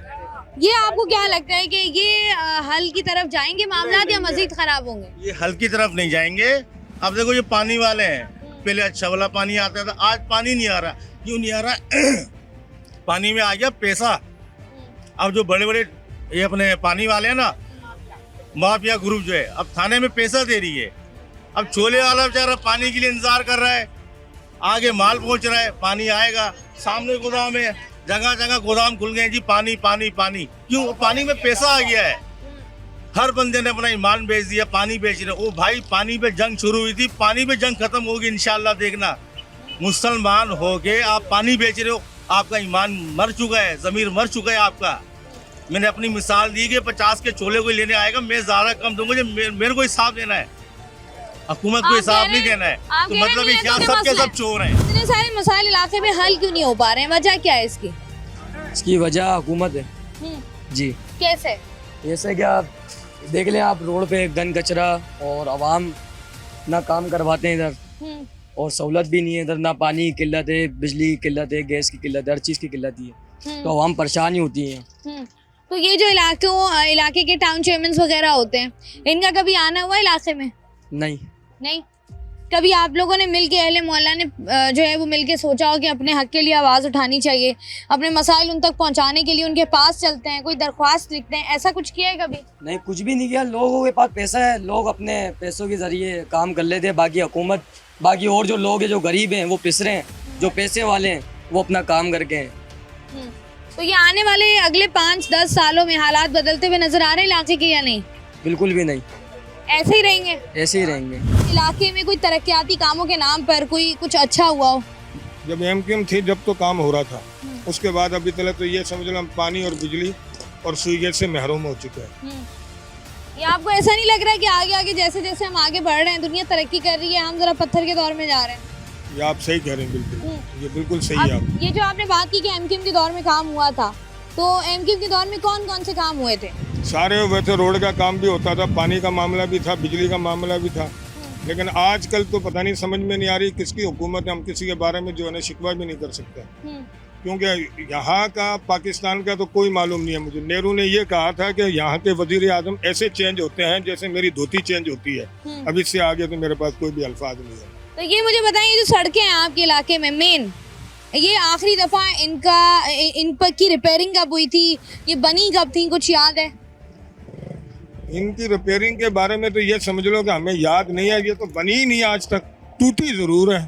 S1: ये आपको क्या लगता है कि ये हल की तरफ जाएंगे मामलात या मजीद खराब होंगे?
S13: ये हल की तरफ नहीं जाएंगे। अब देखो ये पानी वाले हैं, पहले अच्छा वाला पानी आता था, आज पानी नहीं आ रहा। क्यों नहीं आ रहा? पानी में आ गया पैसा। अब जो बड़े बड़े ये अपने पानी वाले हैं ना, माफिया ग्रुप जो है, अब थाने में पैसा दे रही है। अब छोले वाला बेचारा पानी के लिए इंतजार कर रहा है, आगे माल पहुंच रहा है, पानी आएगा, सामने गोदाम है, जगह जगह गोदाम खुल गए जी, पानी पानी पानी। क्यों? पानी में पैसा आ गया है, हर बंदे ने अपना ईमान बेच दिया, पानी बेच रहे। ओ भाई, पानी पे जंग शुरू हुई थी, पानी पे जंग खत्म होगी इंशाल्लाह, देखना। मुसलमान हो के आप पानी बेच रहे हो, आपका ईमान मर चुका है, ज़मीर मर चुका है आपका। मैंने अपनी मिसाल दी कि 50 के छोले कोई लेने आएगा, मैं ज़्यादा कम दूंगा, जब मेरे को हिसाब देना है, हुकूमत को हिसाब नहीं देना है। तो मतलब क्या सबके सब चोर हैं।
S1: इतने सारे मसाइल इलाके में हल क्यों नहीं हो पा रहे हैं? वजह क्या है इसकी?
S5: इसकी वजह हुकूमत है जी।
S1: कैसे?
S5: जैसे कि आप देख लें, आप रोड पे गन कचरा और आवाम ना काम करवाते हैं इधर, और सहूलत भी नहीं है इधर, ना पानी की किल्लत है, बिजली की किल्लत है, गैस की किल्लत है, हर चीज़ की किल्लत है, तो आवाम परेशान ही होती है।
S1: तो ये जो इलाके के टाउन चेयरमैन वगैरह होते हैं, इनका कभी आना हुआ इलाके में? नहीं। कभी आप लोगों ने मिल के, अहले मोहल्ला ने जो है वो मिल के सोचा हो कि अपने हक के लिए आवाज़ उठानी चाहिए, अपने मसाइल उन तक पहुंचाने के लिए उनके पास चलते हैं, कोई दरख्वास्त लिखते हैं, ऐसा कुछ किया है कभी?
S5: नहीं, कुछ भी नहीं किया। लोगों के पास पैसा है, लोग अपने पैसों के ज़रिए काम कर लेते हैं, बाकी हुकूमत, बाकी और जो लोग हैं जो गरीब हैं वो पिस रहे हैं, जो पैसे वाले हैं वो अपना काम करके हैं।
S1: तो ये आने वाले अगले 5-10 सालों में हालात बदलते हुए नजर आ रहे हैं इलाके के या नहीं?
S5: बिल्कुल भी नहीं,
S1: ऐसे ही रहेंगे?
S5: ऐसे ही रहेंगे।
S1: इलाके में कोई तरक्याती कामों के नाम पर कोई कुछ अच्छा हुआ हो?
S14: जब MQM थी जब तो काम हो रहा था, उसके बाद अभी तक तो ये समझ लो हम पानी और बिजली और सुई गैस से महरूम हो चुके हैं।
S1: ये आपको ऐसा नहीं लग रहा है कि आगे आगे जैसे जैसे हम आगे बढ़ रहे हैं, दुनिया तरक्की कर रही है, हम जरा पत्थर के दौर में जा रहे हैं?
S14: ये आप सही कह रहे हैं, बिल्कुल, ये बिल्कुल सही है। आप
S1: ये जो आपने बात की कि MQM के दौर में काम हुआ था, तो MQM के दौर में कौन कौन से काम हुए थे?
S14: सारे हुए थे, रोड का काम भी होता था, पानी का मामला भी था, बिजली का मामला भी था, लेकिन आजकल तो पता नहीं, समझ में नहीं आ रही किसकी हुकूमत है। हम किसी के बारे में जो है ना शिकवा भी नहीं कर सकते, क्योंकि यहाँ का पाकिस्तान का तो कोई मालूम नहीं है मुझे। नेहरू ने ये कहा था कि यहाँ के वजीर आजम ऐसे चेंज होते हैं जैसे मेरी धोती चेंज होती है। अब इससे आगे तो मेरे पास कोई भी अल्फाज नहीं है।
S1: तो ये मुझे बताइए, जो सड़कें हैं आपके इलाके में मेन, ये आखिरी दफ़ा इन पर की रिपेयरिंग कब हुई थी, ये बनी कब थी, कुछ याद है?
S14: इनकी रिपेयरिंग के बारे में तो ये समझ लो कि हमें याद नहीं है। ये तो बनी ही नहीं आज तक, टूटी ज़रूर है।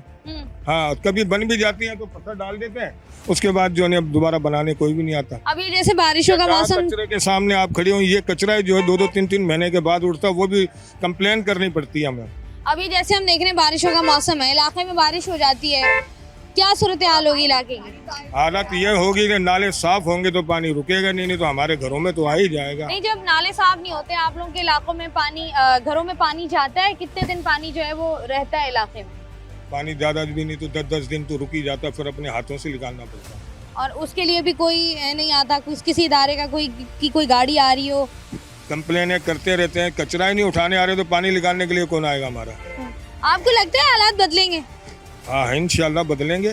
S14: हाँ, कभी बन भी जाती है तो पत्थर डाल देते हैं, उसके बाद जो है अब दोबारा बनाने कोई भी नहीं आता।
S1: अभी जैसे बारिशों का मौसम,
S14: कचरे के सामने आप खड़ी हो, ये कचरा जो है 2-2, 3-3 महीने के बाद उठता है, वो भी कंप्लेन करनी पड़ती है हमें।
S1: अभी जैसे हम देख रहे हैं बारिशों का मौसम है, इलाके में बारिश हो जाती है, क्या सूरत हाल होगी इलाके की?
S14: हालत ये होगी कि नाले साफ होंगे तो पानी रुकेगा नहीं तो हमारे घरों में तो आ ही जाएगा।
S1: नहीं, जब नाले साफ नहीं होते आप लोगों के इलाकों में पानी, घरों में पानी जाता है, कितने दिन पानी जो है वो रहता है इलाके में?
S14: पानी ज्यादा भी नहीं तो 10-10 दिन तो रुक ही जाता है, फिर अपने हाथों से निकालना पड़ता है।
S1: और उसके लिए भी कोई नहीं आता, किसी इदारे का कोई गाड़ी आ रही हो?
S14: कंप्लेन करते रहते हैं, कचरा ही नहीं उठाने आ रहे तो पानी निकालने के लिए कौन आएगा हमारा?
S1: आपको लगता है हालात बदलेंगे?
S14: हाँ, इंशाल्लाह बदलेंगे।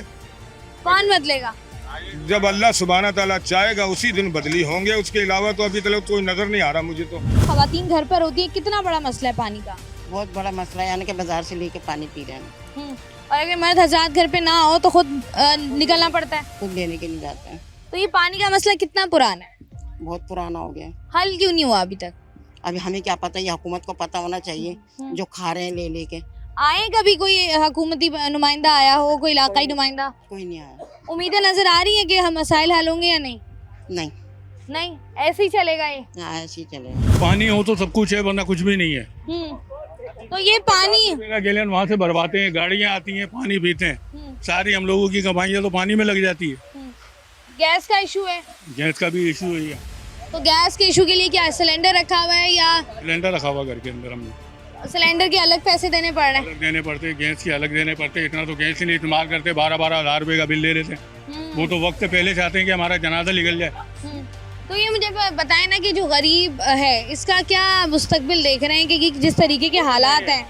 S1: कौन बदलेगा?
S14: जब अल्लाह सुब्हाना ताला चाहेगा उसी दिन बदली होंगे, उसके अलावा तो अभी तक कोई नजर नहीं आ रहा मुझे तो।
S1: खवातीन घर पर होती है, कितना बड़ा मसला है पानी का?
S15: बहुत बड़ा मसला है, यानी कि बाजार से लेके पानी पी रहे हैं।
S1: और अगर मर्द हजरात घर पे ना हो तो खुद निकलना पड़ता है,
S15: खुद लेने के लिए जाते हैं।
S1: तो ये पानी का मसला कितना पुराना है?
S15: बहुत पुराना हो गया।
S1: हल क्यों नहीं हुआ अभी तक?
S15: अभी हमें क्या पता, ये हुकूमत को पता होना चाहिए, जो खा रहे हैं ले लेके।
S1: आए कभी कोई हुकूमती नुमाइंदा आया हो, कोई इलाकाई नुमाइंदा?
S15: कोई नहीं आया।
S1: उम्मीदें नजर आ रही है कि हम मसाइल हल होंगे या नहीं?
S15: नहीं
S1: नहीं, ऐसे ही चलेगा ये?
S15: ऐसे ही चलेगा।
S16: पानी हो तो सब कुछ है, वरना कुछ भी नहीं है।
S1: तो ये पानी
S16: गैलन वहाँ से भरवाते हैं, गाड़ियाँ आती हैं, पानी पीते हैं, सारी हम लोगों की कमाइयाँ तो पानी में लग जाती है।
S1: गैस का इशू है,
S16: गैस का भी इशू है।
S1: तो गैस के इशू के लिए क्या सिलेंडर रखा हुआ है या?
S16: सिलेंडर रखा हुआ घर के अंदर, हमने
S1: सिलेंडर के अलग पैसे देने पड़ रहे हैं?
S16: अलग देने पड़ते, गैस के अलग देने पड़ते। इतना तो गैस ही नहीं इस्तेमाल करते, 12-12 हज़ार रुपये का बिल ले लेते हैं। वो तो वक्त पहले चाहते हैं कि हमारा जनाजा निकल जाए।
S1: तो ये मुझे बताएं ना कि जो गरीब है इसका क्या मुस्तकबिल देख रहे हैं कि जिस तरीके के हालात हैं?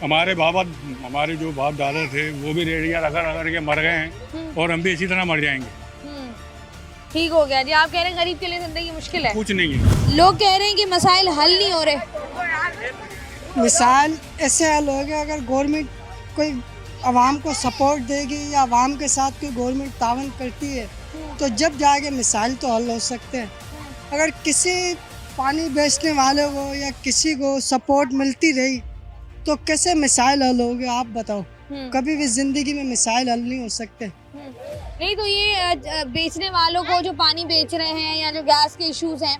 S16: हमारे जो बाप दादा थे वो भी रेडिया रगड़ के मर गए हैं, और हम भी इसी तरह मर जाएंगे।
S1: ठीक हो गया जी। आप कह रहे हैं गरीब के लिए जिंदगी मुश्किल है?
S16: कुछ नहीं है।
S1: लोग कह रहे हैं कि मसाइल हल नहीं हो रहे।
S9: मिसाल ऐसे हल हो गया अगर गवर्नमेंट कोई आवाम को सपोर्ट देगी या आवाम के साथ कोई गवर्नमेंट तावन करती है तो जब जाके मिसाइल तो हल हो सकते हैं। अगर किसी पानी बेचने वाले को या किसी को सपोर्ट मिलती रही तो कैसे मिसाइल हल होगी? आप बताओ। कभी भी जिंदगी में मिसाइल हल नहीं हो सकते।
S1: नहीं, तो ये बेचने वालों को जो पानी बेच रहे हैं या जो गैस के इश्यूज हैं,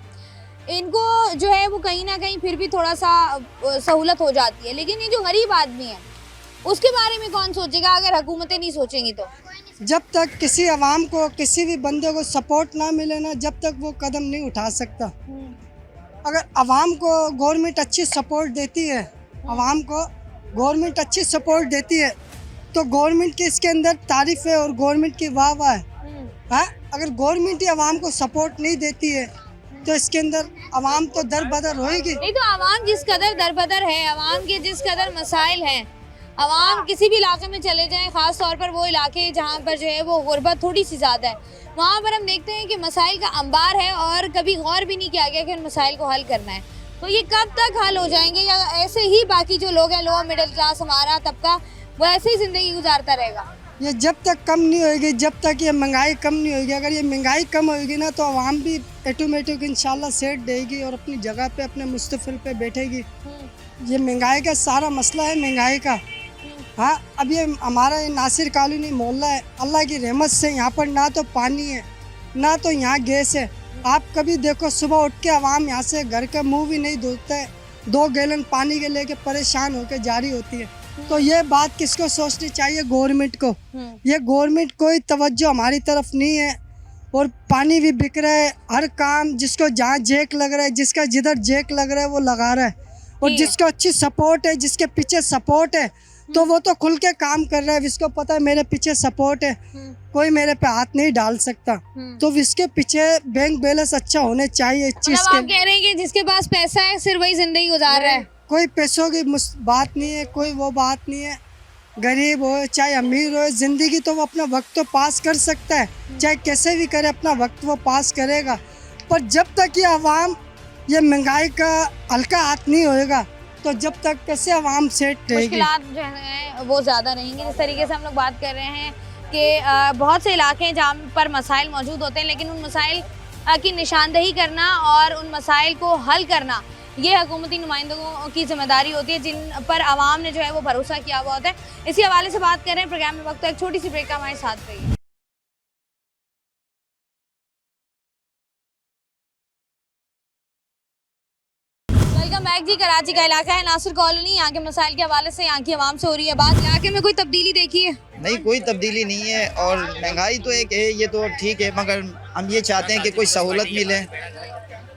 S1: इनको जो है वो कहीं ना कहीं फिर भी थोड़ा सा सहूलत हो जाती है, लेकिन ये जो गरीब आदमी है उसके बारे में कौन सोचेगा अगर हुकूमतें नहीं सोचेंगी तो?
S9: जब तक किसी आवाम को किसी भी बंदे को सपोर्ट ना मिले ना, जब तक वो कदम नहीं उठा सकता। अगर आवाम को गवर्नमेंट अच्छी सपोर्ट देती है, आवाम को गवर्नमेंट अच्छी सपोर्ट देती है तो गवर्नमेंट की इसके अंदर तारीफ है और गवर्नमेंट की वाह वाह है। हाँ, अगर गवर्नमेंट ही आवाम को सपोर्ट नहीं देती है तो इसके अंदर आवाम तो दरबदर होएगी।
S1: नहीं, तो आवाम जिस कदर दरबदर है, आवाम के जिस कदर मसाइल हैं, आवाम किसी भी इलाके में चले जाएं, ख़ास तौर पर वो इलाके जहाँ पर जो है वो गुर्बत थोड़ी सी ज़्यादा है, वहाँ पर हम देखते हैं कि मसाइल का अंबार है और कभी गौर भी नहीं किया गया कि उन मसाइल को हल करना है। तो ये कब तक हल हो जाएंगे या ऐसे ही बाकी जो लोग हैं, लोअर मिडिल क्लास हमारा तबका, वो ऐसे ही ज़िंदगी गुजारता रहेगा?
S9: ये जब तक कम नहीं होगी, जब तक ये महंगाई कम नहीं होगी, अगर ये महंगाई कम होगी ना तो आवाम भी ऑटोमेटिक इंशाल्लाह सेट देगी और अपनी जगह पे अपने मुस्तफिल पे बैठेगी। ये महंगाई का सारा मसला है, महंगाई का। हाँ, अब ये हमारा ये नासिर कॉलोनी मोहल्ला है, अल्लाह की रहमत से यहाँ पर ना तो पानी है ना तो यहाँ गैस है। आप कभी देखो सुबह उठ के आवाम यहाँ से घर का मुँह भी नहीं धोता है, 2 गैलन पानी के लेके परेशान होकर जारी होती है। तो ये बात किसको सोचनी चाहिए? गवर्नमेंट को। ये गवर्नमेंट कोई तवज्जो हमारी तरफ नहीं है और पानी भी बिक रहा है, हर काम जिसको जहाँ जैक लग रहा है, जिसका जिधर जैक लग रहा है वो लगा रहा है, और जिसको अच्छी सपोर्ट है, जिसके पीछे सपोर्ट है तो वो तो खुल के काम कर रहा है। जिसको पता है मेरे पीछे सपोर्ट है, कोई मेरे पे हाथ नहीं डाल सकता, तो इसके पीछे बैंक बैलेंस अच्छा होने चाहिए इस चीज
S1: के। आप कह रहे हैं कि जिसके पास पैसा है सिर्फ वही जिंदगी गुजार रहा है?
S9: कोई पैसों की बात नहीं है, कोई वो बात नहीं है। गरीब हो चाहे अमीर हो, ज़िंदगी तो वो अपना वक्त तो पास कर सकता है, चाहे कैसे भी करे अपना वक्त वो पास करेगा। पर जब तक ये आवाम ये महंगाई का हल्का हाथ नहीं होएगा तो जब तक कैसे आवाम सेट रहेगी।
S1: मुश्किलात जो है वो ज़्यादा रहेंगी। जिस तरीके से हम लोग बात कर रहे हैं कि बहुत से इलाके हैं जहाँ पर मसाइल मौजूद होते हैं, लेकिन उन मसाइल की निशानदही करना और उन मसाइल को हल करना ये हुकूमती नुमाइंदों की जिम्मेदारी होती है, जिन पर आवाम ने जो है वो भरोसा किया हुआ होता है। इसी हवाले से बात कर रहे हैं प्रोग्राम में वक्त, एक छोटी सी ब्रेक का हमारे साथ रहिए। वेलकम बैक जी। कराची का इलाका है नासिर कॉलोनी। यहाँ के मसाइल के हवाले से यहाँ की आवाम से हो रही है बात। इलाके में कोई तब्दीली देखी है?
S17: नहीं, कोई तब्दीली नहीं है। और महंगाई तो एक है, ये तो ठीक है, मगर हम ये चाहते हैं कि कोई सहूलत मिले।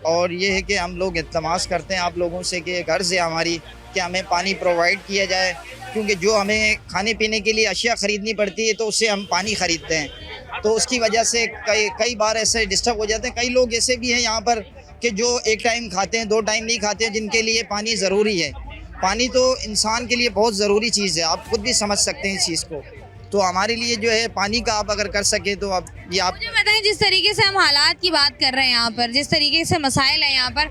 S17: और ये है कि हम लोग इल्तमास करते हैं आप लोगों से कि गर्ज है हमारी कि हमें पानी प्रोवाइड किया जाए, क्योंकि जो हमें खाने पीने के लिए अशिया ख़रीदनी पड़ती है तो उससे हम पानी ख़रीदते हैं, तो उसकी वजह से कई बार ऐसे डिस्टर्ब हो जाते हैं। कई लोग ऐसे भी हैं यहाँ पर कि जो एक टाइम खाते हैं, 2 टाइम नहीं खाते हैं, जिनके लिए पानी ज़रूरी है। पानी तो इंसान के लिए बहुत ज़रूरी चीज़ है, आप खुद भी समझ सकते हैं इस चीज़ को। तो हमारे लिए जो है पानी का आप अगर कर सके तो आप ये आप
S1: मुझे बताएं, जिस तरीके से हम हालात की बात कर रहे हैं यहाँ पर, जिस तरीके से मसाइल है यहाँ पर,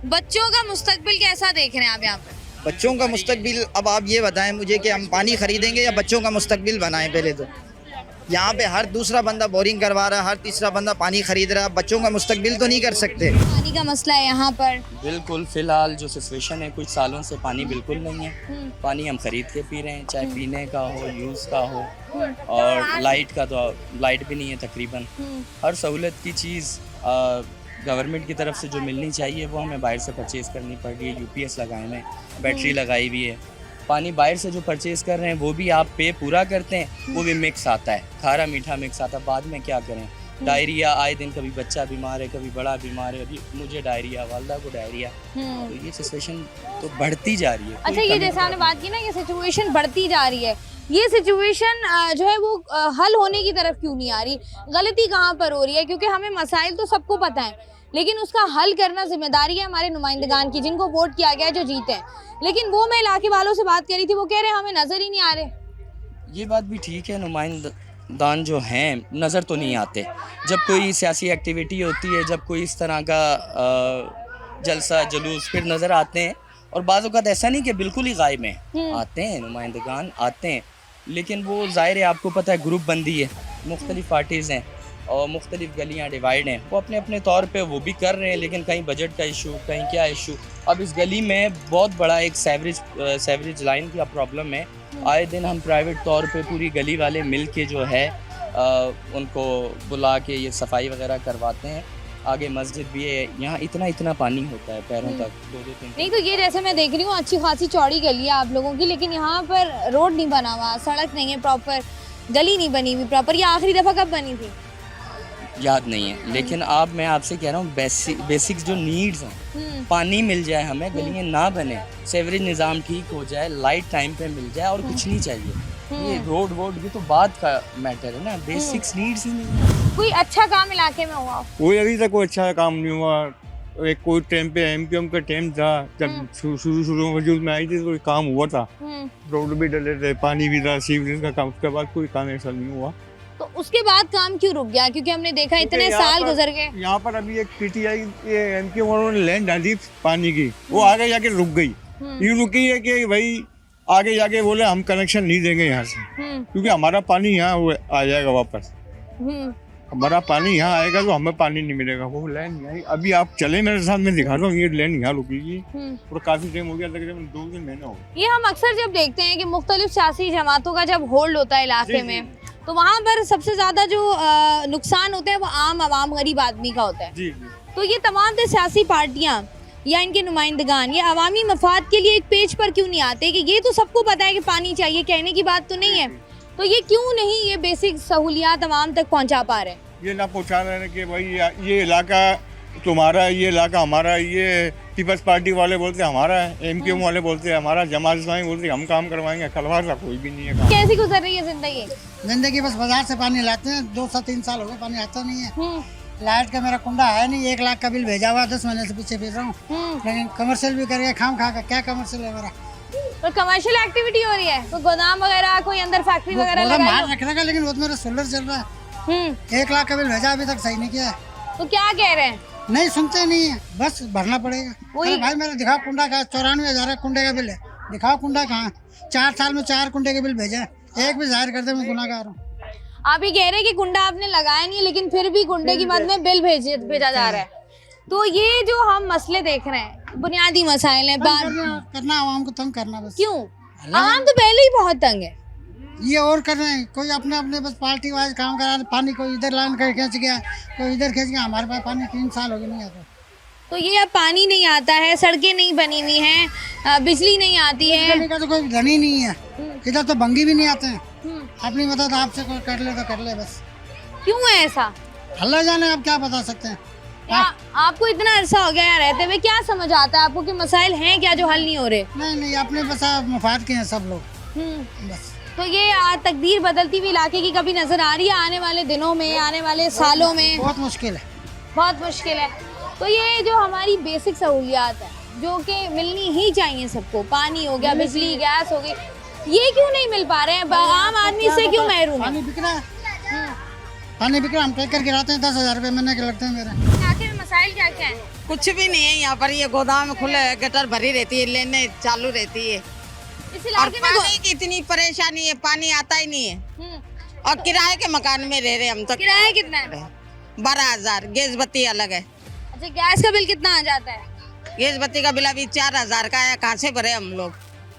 S1: बच्चों का मुस्तकबिल कैसा देख रहे हैं आप यहाँ पर?
S17: बच्चों का मुस्तकबिल, अब आप ये बताएं मुझे कि हम पानी खरीदेंगे या बच्चों का मुस्तकबिल बनाएं? पहले तो यहाँ पे हर दूसरा बंदा बोरिंग करवा रहा है, हर तीसरा बंदा पानी खरीद रहा है, बच्चों का मुस्तकबिल तो नहीं कर सकते।
S1: पानी का मसला है यहाँ पर
S12: बिल्कुल फ़िलहाल जो सिचुएशन है, कुछ सालों से पानी बिल्कुल नहीं है। पानी हम ख़रीद के पी रहे हैं, चाहे पीने का हो, यूज़ का हो, और लाइट का तो लाइट भी नहीं है तकरीबन। हर सहूलत की चीज़ गवर्नमेंट की तरफ से जो मिलनी चाहिए वो हमें बाहर से परचेज़ करनी पड़ रही है। UPS लगाए हुए, बैटरी लगाई हुई है। पानी बाहर से जो परचेज़ कर रहे हैं वो भी आप पे पूरा करते हैं, वो भी मिक्स आता है, खारा मीठा मिक्स आता है। बाद में क्या करें, डायरिया आए दिन, कभी बच्चा बीमार है, कभी बड़ा बीमार है, अभी मुझे डायरिया, वालदा को डायरिया। तो ये सिचुएशन तो बढ़ती जा रही है।
S1: अच्छा, ये जैसे आपने बात की ना, ये सिचुएशन बढ़ती जा रही है, ये सिचुएशन जो है वो हल होने की तरफ क्यों नहीं आ रही? गलती कहाँ पर हो रही है? क्योंकि हमें मसाइल तो सबको पता है, लेकिन उसका हल करना जिम्मेदारी है हमारे नुमाइंदगान की, जिनको वोट किया गया है, जो जीते हैं। लेकिन वो मैं इलाके वालों से बात करी थी, वो कह रहे हैं हमें नज़र ही नहीं आ रहे।
S12: ये बात भी ठीक है, नुमाइंदगान जो हैं नज़र तो नहीं आते। जब कोई सियासी एक्टिविटी होती है, जब कोई इस तरह का जलसा जुलूस, फिर नज़र आते हैं। और बाज़ औक़ात ऐसा नहीं कि बिल्कुल ही गायब हैं, आते हैं नुमाइंदगान, आते हैं, लेकिन वो ज़ाहिर है आपको पता है ग्रुप बंदी है, मुख्तलिफ़ पार्टीज़ हैं और मुख्तलिफ़ गलियाँ डिवाइड हैं, वो अपने अपने तौर पे वो भी कर रहे हैं, लेकिन कहीं बजट का इशू, कहीं क्या इशू। अब इस गली में बहुत बड़ा एक सेवरेज लाइन का प्रॉब्लम है। आए दिन हम प्राइवेट तौर पे पूरी गली वाले मिल के जो है उनको बुला के ये सफाई वगैरह करवाते हैं। आगे मस्जिद भी है, यहाँ इतना पानी होता है पैरों तक, 2-3।
S1: नहीं तो ये जैसे मैं देख रही हूँ अच्छी खासी चौड़ी गली है आप लोगों की, लेकिन यहाँ पर रोड नहीं बना हुआ, सड़क नहीं है प्रॉपर, गली नहीं बनी हुई प्रॉपर। ये आखिरी दफ़ा कब बनी थी
S12: याद नहीं है, लेकिन अब मैं आपसे कह रहा हूँ बेसिक्स जो नीड्स हैं, पानी मिल जाए हमें, गलियाँ ना बने, सेवरेज निज़ाम ठीक हो जाए, लाइट टाइम पे मिल जाए, और कुछ नहीं चाहिए। ये रोड वोड ये तो बात का मैटर है ना, बेसिक्स नीड्स ही नहीं है।
S1: कोई अच्छा काम इलाके में हुआ?
S14: कोई अभी तक कोई अच्छा काम नहीं हुआ। एक कोई टाइम पे MQM का टाइम था, जब शुरू में वजूद में आई थी तो कोई काम हुआ था, रोड भी डले थे, पानी भी था, सीवरेज का काम। उसके बाद कोई काम ऐसा नहीं हुआ।
S1: तो उसके बाद काम क्यों रुक गया? क्योंकि हमने देखा इतने साल गुजर गए।
S14: यहाँ पर अभी एक PTI MQM वालों ने लैंड डाली पानी की, वो आगे जाके रुक गई। ये रुकी है कि भाई आगे जाके बोले हम कनेक्शन नहीं देंगे यहाँ से, क्योंकि हमारा पानी यहाँ आ जाएगा वापस। हमारा पानी यहाँ आएगा तो हमें पानी नहीं मिलेगा। वो लाइन यही, अभी आप चले मेरे साथ, मैं दिखा रहा हूँ, ये लाइन यहाँ रुकेगी और काफी टाइम हो गया, तकरीबन 2-3 महीने हो गए।
S1: ये हम अक्सर जब देखते हैं कि मुख्तलिफ सियासी जमातों का जब होल्ड होता है इलाके में, तो वहाँ पर सबसे ज्यादा जो नुकसान होता है वो आम आवाम, गरीब आदमी का होता है। तो ये तमाम सियासी पार्टियाँ या इनके नुमाइंदगान ये अवामी मफाद के लिए एक पेज पर क्यों नहीं आते? कि ये तो सबको पता है कि पानी चाहिए, कहने की बात तो नहीं है, तो ये क्यों नहीं ये बेसिक सहूलियात आवाम तक पहुंचा पा रहे हैं?
S14: ये ना पहुंचा रहे हैं कि भाई ये इलाका तुम्हारा है, ये इलाका हमारा है। ये पीपल्स पार्टी वाले बोलते हैं हमारा है, MQM वाले बोलते हैं हमारा, जमात इस्लामी बोलते हैं हम काम करवाएंगे। खलवार का कोई भी नहीं है काम।
S1: कैसी गुजर रही है जिंदगी?
S9: जिंदगी बस बाजार से पानी लाते हैं, 2 से 3 साल हो गए पानी आता नहीं है। लाइट का मेरा कुंडा है नहीं, 1 लाख का बिल भेजा हुआ, 10 महीने से पीछे भेज रहा हूँ, लेकिन कमर्शियल भी करके खाम खा का क्या कमर्शियल है मेरा।
S1: तो कमर्शियल एक्टिविटी हो रही है, तो गोदाम वगैरह कोई अंदर फैक्ट्री वगैरह लगाई हो?
S9: माल रखने का, लेकिन वो तो मेरा सोलर चल रहा है। 1 लाख का बिल भेजा, अभी तक सही नहीं किया है।
S1: तो क्या कह रहे हैं?
S9: नहीं सुनते नहीं है, बस भरना पड़ेगा। अरे भाई मेरा दिखाओ कुंडा का 94,000 कुंडे का बिल है, दिखाओ कुंडा कहाँ। 4 साल में 4 कुंडे के बिल भेजे, एक भी जाहिर कर दे मैं गुनाहगार हूँ।
S1: आप ही कह रहे हैं कि कुंडा आपने लगाया नहीं, लेकिन फिर भी कुंडे की मद में बिल भेजा जा रहा है। तो ये जो हम मसले देख रहे हैं, बुनियादी मसाइल हैं,
S9: करना आवाम को तंग करना बस।
S1: क्यों? आवाम तो पहले ही बहुत तंग है।
S9: ये और कर रहे हैं, कोई अपने अपने बस पार्टी वाइज काम करा रहे। पानी कोई इधर लाइन कर खींच गया, कोई इधर खींच गया। हमारे पास पानी 3 साल हो गए नहीं आता।
S1: तो ये अब पानी नहीं आता है, सड़कें नहीं बनी हुई हैं, बिजली नहीं आती है।
S9: का तो कोई धनी नहीं है इधर, तो बंगी भी नहीं आते हैं। अपनी मदद आपसे कोई कर ले तो कर ले बस।
S1: क्यों है ऐसा?
S9: अल्लाह जाने, आप क्या बता सकते हैं।
S1: आपको इतना अरसा हो गया यहाँ रहते हुए, क्या समझ आता है आपको कि मसाइल हैं क्या जो हल नहीं हो रहे?
S9: नहीं, अपने बस मफाद के हैं सब लोग बस।
S1: तो ये तकदीर बदलती हुई इलाके की कभी नजर आ रही है आने वाले दिनों में, आने वाले सालों में?
S9: बहुत मुश्किल है,
S1: बहुत मुश्किल है। तो ये जो हमारी बेसिक सहूलियात है जो कि मिलनी ही चाहिए सबको, पानी हो गया, बिजली, गैस हो गई, ये क्यों नहीं मिल पा रहे हैं? आम आदमी इससे क्यों महरूम है?
S9: पानी बिक रहा है, पानी बिक रहा है। हम टैंकर गिराते हैं 10,000 रुपये महीने के लगते हैं मेरे।
S1: इलाके में मसाइल क्या क्या है?
S15: कुछ भी नहीं है यहाँ पर, ये गोदाम खुले, गटर भरी रहती है, लेने चालू रहती है।
S1: इस
S15: और
S1: इलाके में
S15: पानी की इतनी परेशानी है, पानी आता ही नहीं है। और किराए के मकान में रह रहे हम तो।
S1: किराया कितना है?
S15: 12,000, गैस बत्ती अलग है।
S1: अच्छा, गैस का बिल कितना आ जाता है?
S15: गैस बत्ती का बिल अभी 4,000 का है, कहाँ से भरे हम लोग।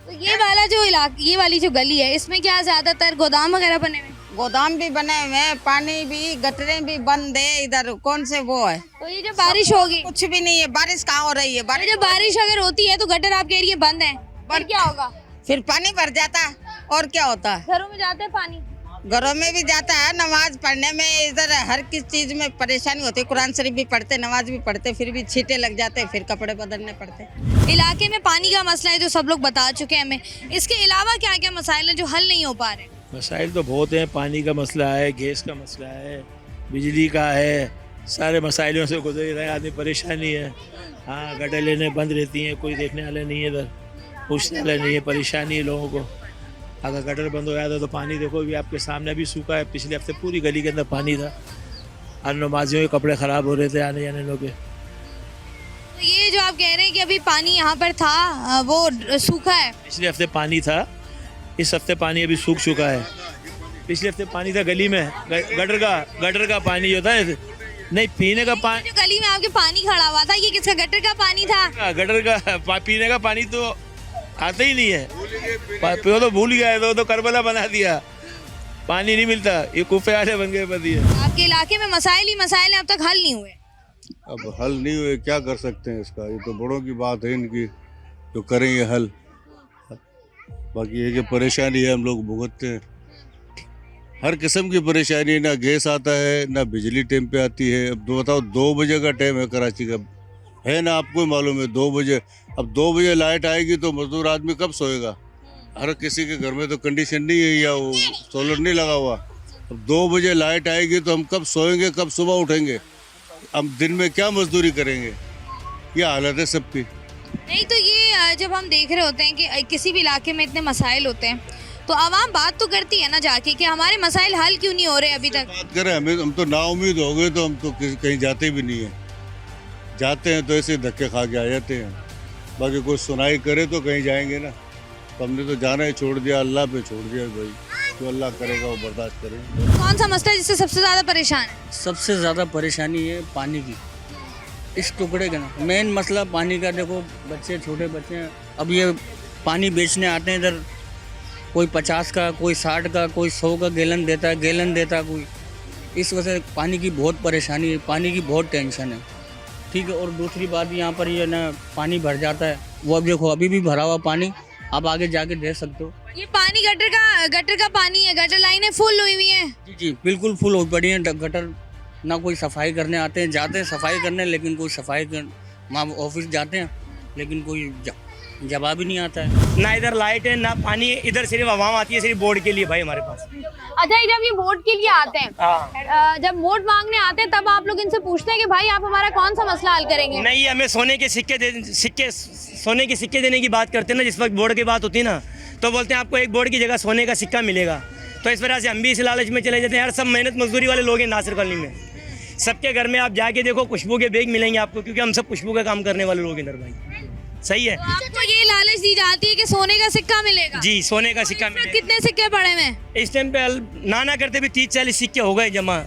S1: तो ये वाला जो इलाका, ये वाली जो गली है, इसमें क्या ज्यादातर गोदाम वगैरह बने हुए?
S15: गोदाम भी बने हुए हैं, पानी भी, गटरें भी बंद है। इधर कौन से वो है।
S1: तो ये जो बारिश होगी,
S15: कुछ भी नहीं है, बारिश कहाँ हो रही है।
S1: जब बारिश अगर होती है तो गटर आप कह रही है बंद है, फिर क्या होगा?
S15: फिर पानी भर जाता है और क्या होता है।
S1: घरों में जाते हैं पानी?
S15: घरों में भी जाता है, नमाज पढ़ने में, इधर हर किस चीज में परेशानी होती है। कुरान शरीफ भी पढ़ते, नमाज भी पढ़ते, फिर भी छींटे लग जाते, फिर कपड़े बदलने पड़ते।
S1: इलाके में पानी का मसला है जो सब लोग बता चुके हैं हमें, इसके अलावा क्या क्या मसाइल हैं जो हल नहीं हो पा रहे?
S18: मसाइल तो बहुत हैं, पानी का मसला है, गैस का मसला है, बिजली का है, सारे मसाइलों से गुजर रहे आदमी, परेशानी है। हाँ, गटर लेने बंद रहती हैं, कोई देखने वाले नहीं है, इधर पूछने वाले नहीं है, परेशानी है लोगों को। अगर गटर बंद हो जाता तो पानी देखो भी आपके सामने भी सूखा है। पिछले हफ्ते पूरी गली के अंदर पानी था, और नमाजियों के कपड़े ख़राब हो रहे थे आने जाने लोग के।
S1: तो ये जो आप कह रहे हैं कि अभी पानी यहाँ पर था वो सूखा है?
S18: पिछले हफ्ते पानी था, इस हफ्ते पानी अभी सूख चुका है। पिछले हफ्ते पानी था गली में, गटर का पानी जो था, नहीं पीने का पानी।
S1: जो गली में आपके पानी खड़ा हुआ था, ये किसका, गटर का पानी था?
S18: गटर का पीने का पानी तो आता ही नहीं है, वो तो भूल गया है, तो करबला बना दिया, पानी नहीं मिलता, ये कुफे आले बन गए बदी है।
S1: आपके इलाके में मसाइल ही मसाइल हैं, अब तक हल नहीं हुए?
S19: अब हल नहीं हुए, क्या कर सकते हैं इसका, ये तो बड़ों की बात है इनकी, जो करें ये हल। बाकी ये कि परेशानी है, हम लोग भुगतते हैं, हर किस्म की परेशानी है। ना गैस आता है, ना बिजली टाइम पे आती है। अब बताओ 2 बजे का टाइम है कराची का, है ना, आपको मालूम है 2 बजे। अब 2 बजे लाइट आएगी तो मजदूर आदमी कब सोएगा? हर किसी के घर में तो कंडीशन नहीं है, या वो सोलर नहीं लगा हुआ। अब 2 बजे लाइट आएगी तो हम कब सोएंगे, कब सुबह उठेंगे? हम दिन में क्या मजदूरी करेंगे? ये हालत है सबकी।
S1: नहीं, तो ये जब हम देख रहे होते हैं कि किसी भी इलाके में इतने मसाइल होते हैं, तो आवाम बात तो करती है ना जाके कि हमारे मसाइल हल क्यों नहीं हो रहे अभी तक?
S19: बात करें, हम तो नाउम्मीद हो गए, तो हम तो कहीं जाते भी नहीं है। जाते हैं तो ऐसे धक्के खा के आ जाते हैं। बाकी कोई सुनाई करे तो कहीं जाएंगे ना, तो हमने तो जाना ही छोड़ दिया, अल्लाह पे छोड़ दिया भाई, जो अल्लाह करेगा वो बर्दाश्त करेंगे।
S1: कौन सा मसला है जिससे सबसे ज़्यादा परेशान है?
S12: सबसे ज़्यादा परेशानी है पानी की, इस टुकड़े का ना मेन मसला पानी का। देखो बच्चे, छोटे बच्चे हैं, अब ये पानी बेचने आते हैं इधर, कोई 50 का, कोई 60 का, कोई 100 का गैलन देता कोई। इस वजह से पानी की बहुत परेशानी है, पानी की बहुत टेंशन है, ठीक है। और दूसरी बात, यहाँ पर ये ना पानी भर जाता है, वो अब देखो अभी भी भरा हुआ पानी, आप आगे जाके देख सकते हो।
S1: ये पानी गटर का पानी है, गटर लाइनें फुल हुई हुई हैं।
S12: जी बिल्कुल फुल हो पड़ी हैं गटर, ना कोई सफाई करने जाते हैं सफाई करने, लेकिन कोई सफाई कर, वहाँ ऑफिस जाते हैं लेकिन कोई
S10: जवाब ही नहीं आता है।
S8: ना इधर लाइट है ना पानी है, इधर सिर्फ आवाम आती है सिर्फ वोट के लिए भाई हमारे पास।
S1: अच्छा, जब ये वोट के लिए आते हैं, जब वोट मांगने आते हैं तब आप लोग इनसे पूछते हैं कि भाई आप हमारा कौन सा मसला हल करेंगे?
S8: नहीं, हमें सोने के सिक्के देने की बात करते हैं ना, जिस वक्त बोर्ड की बात होती है ना तो बोलते हैं आपको एक बोर्ड की जगह सोने का सिक्का मिलेगा। तो इस वजह से हम भी इस लालच में चले जाते हैं यार। सब मेहनत मजदूरी वाले लोग हैं नासिर कॉलोनी में, सबके घर में आप जाके देखो खुशबू के बैग मिलेंगे आपको, क्योंकि हम सब खुशबू का काम करने वाले लोग हैं इधर भाई। सही है।
S1: तो आपको ये लालच दी जाती है कि सोने का सिक्का मिलेगा?
S8: जी, सोने का सिक्का मिलेगा।
S1: कितने सिक्के पड़े हुए?
S8: इस टाइम पे ना करते भी 30-40 सिक्के हो गए जमा।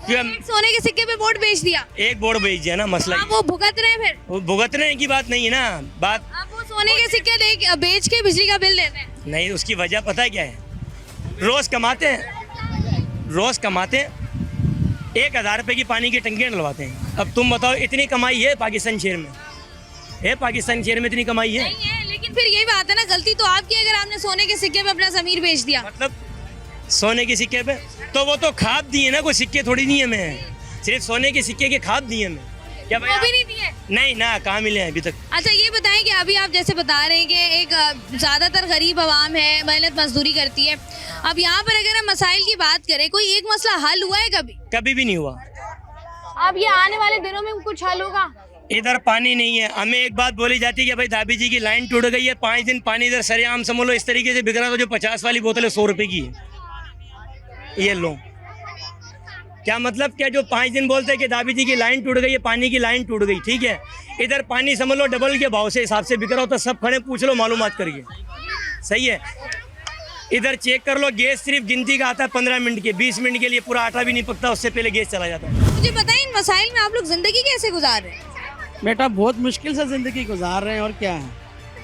S1: सोने के सिक्के पे वोट बेच दिया,
S8: एक वोट बेच दिया ना, मसला
S1: वो भुगत रहे हैं। फिर
S8: वो भुगतने की बात नहीं है ना, बात
S1: आप वो सोने के सिक्के बेच के बिजली का बिल देते हैं?
S8: नहीं, उसकी वजह पता है क्या है? रोज कमाते हैं 1000 रुपए की पानी की टंकियाँ डलवाते हैं। अब तुम बताओ इतनी कमाई है पाकिस्तान शहर में? पाकिस्तान शहर में इतनी कमाई है?
S1: नहीं है, लेकिन फिर यही बात है ना, गलती तो आपकी अगर आपने सोने के सिक्के पे अपना ज़मीर बेच दिया।
S8: मतलब सोने के सिक्के पे तो वो तो खाद दिए ना, कोई सिक्के थोड़ी नहीं है। मैं सिर्फ सोने के सिक्के के खाद दिए मैं। क्या भाई?
S1: वो भी नहीं दिए?
S8: नहीं ना, कहाँ मिले हैं अभी तक।
S1: अच्छा, ये बताएं कि अभी आप जैसे बता रहे हैं कि एक ज़्यादातर गरीब आवाम है, मेहनत मजदूरी करती है। अब यहाँ पर अगर हम मसाइल की बात करें, कोई एक मसला हल हुआ है कभी?
S8: कभी भी नहीं हुआ।
S1: अब ये आने वाले दिनों में कुछ हल होगा?
S8: इधर पानी नहीं है। हमें एक बात बोली जाती है कि भाई धाबी जी की लाइन टूट गई है, 5 दिन पानी इधर सरेआम समझ लो इस तरीके से बिक रहा था, जो 50 वाली बोतल है 100 रुपए की है। ये लो, क्या मतलब क्या? जो 5 दिन बोलते हैं कि धाबी जी की लाइन टूट गई है, पानी की लाइन टूट गई, ठीक है, इधर पानी समझ लो डबल के भाव से हिसाब से बिक रहा होता। सब खड़े पूछ लो मालूमात करके, सही है। इधर चेक कर लो, गैस सिर्फ गिनती का आता है 15 मिनट के, 20 मिनट के लिए पूरा आटा भी नहीं पकता, उससे पहले गैस चला जाता है।
S1: मुझे बताएं, इन मसाइल में आप लोग जिंदगी कैसे गुजार रहे हैं?
S12: बेटा बहुत मुश्किल से ज़िंदगी गुजार रहे हैं, और क्या है,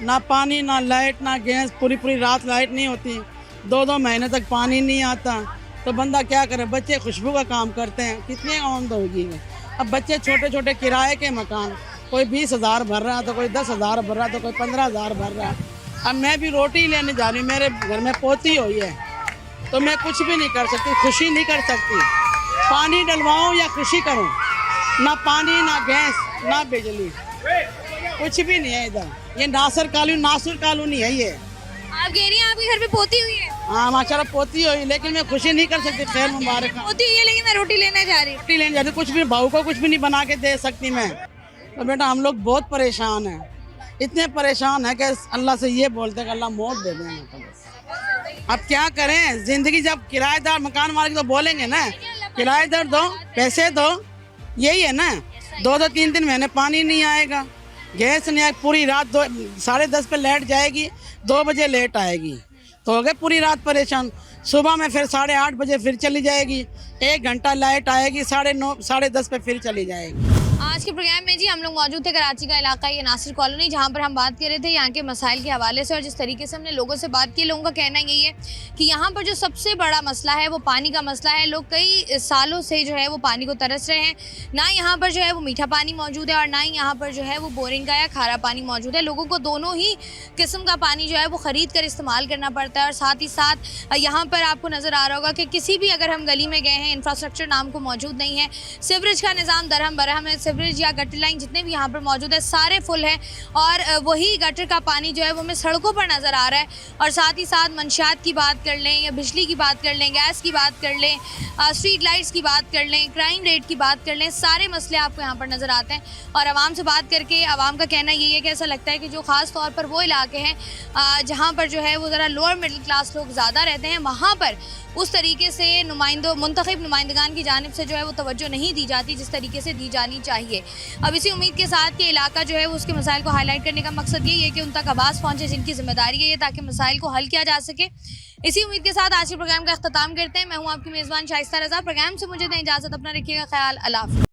S12: ना पानी ना लाइट ना गैस, पूरी रात लाइट नहीं होती, 2-2 महीने तक पानी नहीं आता, तो बंदा क्या करे? बच्चे खुशबू का काम करते हैं, कितनी आमद होगी? अब बच्चे छोटे छोटे किराए के मकान, कोई 20,000 भर रहा है, तो कोई 10,000 भर रहा है, तो कोई 15,000 भर रहा है। अब मैं भी रोटी लेने जा रही हूँ, मेरे घर में पोती हुई है, तो मैं कुछ भी नहीं कर सकती, खुशी नहीं कर सकती। पानी डलवाऊँ या खुशी करूँ? ना पानी ना गैस ना बिजली, कुछ भी नहीं है इधर। ये नासिर कॉलोनी है ये।
S1: आप कह रही हैं आपके घर पे पोती हुई है?
S12: हाँ माशाल्लाह पोती हुई, लेकिन मैं खुशी नहीं कर सकती। खैर मुबारक।
S1: पोती हुई है लेकिन मैं रोटी लेने जा रही हूँ।
S12: रोटी लेने जाती, कुछ भी बहू को कुछ भी नहीं बना के दे सकती मैं। तो बेटा हम लोग बहुत परेशान हैं, इतने परेशान है कि अल्लाह से ये बोलते हैं कि अल्लाह मौत दे दें। अब क्या करें? जिंदगी जब किराएदार मकान मालिक तो बोलेंगे ना, किराएदार दो, पैसे दो, यही है ना। 2-2 3-3 महीने पानी नहीं आएगा, गैस नहीं आएगी, पूरी रात 10:30 पे लाइट जाएगी, 2 बजे लेट आएगी, तो हो गए पूरी रात परेशान। सुबह में फिर 8:30 बजे फिर चली जाएगी, 1 घंटा लाइट आएगी, 9:30 10:30 पे फिर चली जाएगी।
S1: आज के प्रोग्राम में जी हम लोग मौजूद थे कराची का इलाका ये नासिर कॉलोनी, जहाँ पर हम बात कर रहे थे यहाँ के मसाइल के हवाले से, और जिस तरीके से हमने लोगों से बात की, लोगों का कहना यही है कि यहाँ पर जो सबसे बड़ा मसला है वो पानी का मसला है। लोग कई सालों से जो है वो पानी को तरस रहे हैं, ना यहाँ पर जो है वो मीठा पानी मौजूद है और ना ही यहाँ पर जो है वो बोरिंग का या खारा पानी मौजूद है। लोगों को दोनों ही किस्म का पानी जो है वो ख़रीद कर इस्तेमाल करना पड़ता है। और साथ ही साथ यहाँ पर आपको नज़र आ रहा होगा कि किसी भी अगर हम गली में गए हैं, इंफ्रास्ट्रक्चर नाम को मौजूद नहीं है, सीवरेज का निज़ाम दरहम बरहम है, सीवरेज या गटर लाइन जितने भी यहाँ पर मौजूद है सारे फुल हैं, और वही गटर का पानी जो है वो हमें सड़कों पर नज़र आ रहा है। और साथ ही साथ मंशियात की बात कर लें या बिजली की बात कर लें, गैस की बात कर लें, स्ट्रीट लाइट्स की बात कर लें, क्राइम रेट की बात कर लें, सारे मसले आपको यहाँ पर नज़र आते हैं। और आवाम से बात करके आवाम का कहना यही है कि ऐसा लगता है कि जो ख़ास तौर पर वो इलाके हैं जहाँ पर जो है वो ज़रा लोअर मिडिल क्लास लोग ज़्यादा रहते हैं, वहाँ पर उस तरीके से मुंतखब नुमाइंदगान की जानिब से जो है वो तवज्जो नहीं दी जाती जिस तरीके से दी जानी चाहिए। अब इसी उम्मीद के साथ कि इलाका जो है वो उसके मसाइल को हाईलाइट करने का मकसद यही है कि उन तक आवाज़ पहुँचे जिनकी जिम्मेदारी है ये, ताकि मसाइल को हल किया जा सके। इसी उम्मीद के साथ आज के प्रोग्राम का अख्ताम करते हैं। मैं हूँ आपकी मेज़बान शाइस्ता रज़ा। प्रोग्राम से मुझे दें इजाज़त, अपना रखिएगा ख्याल। अल्लाह हाफ़िज़।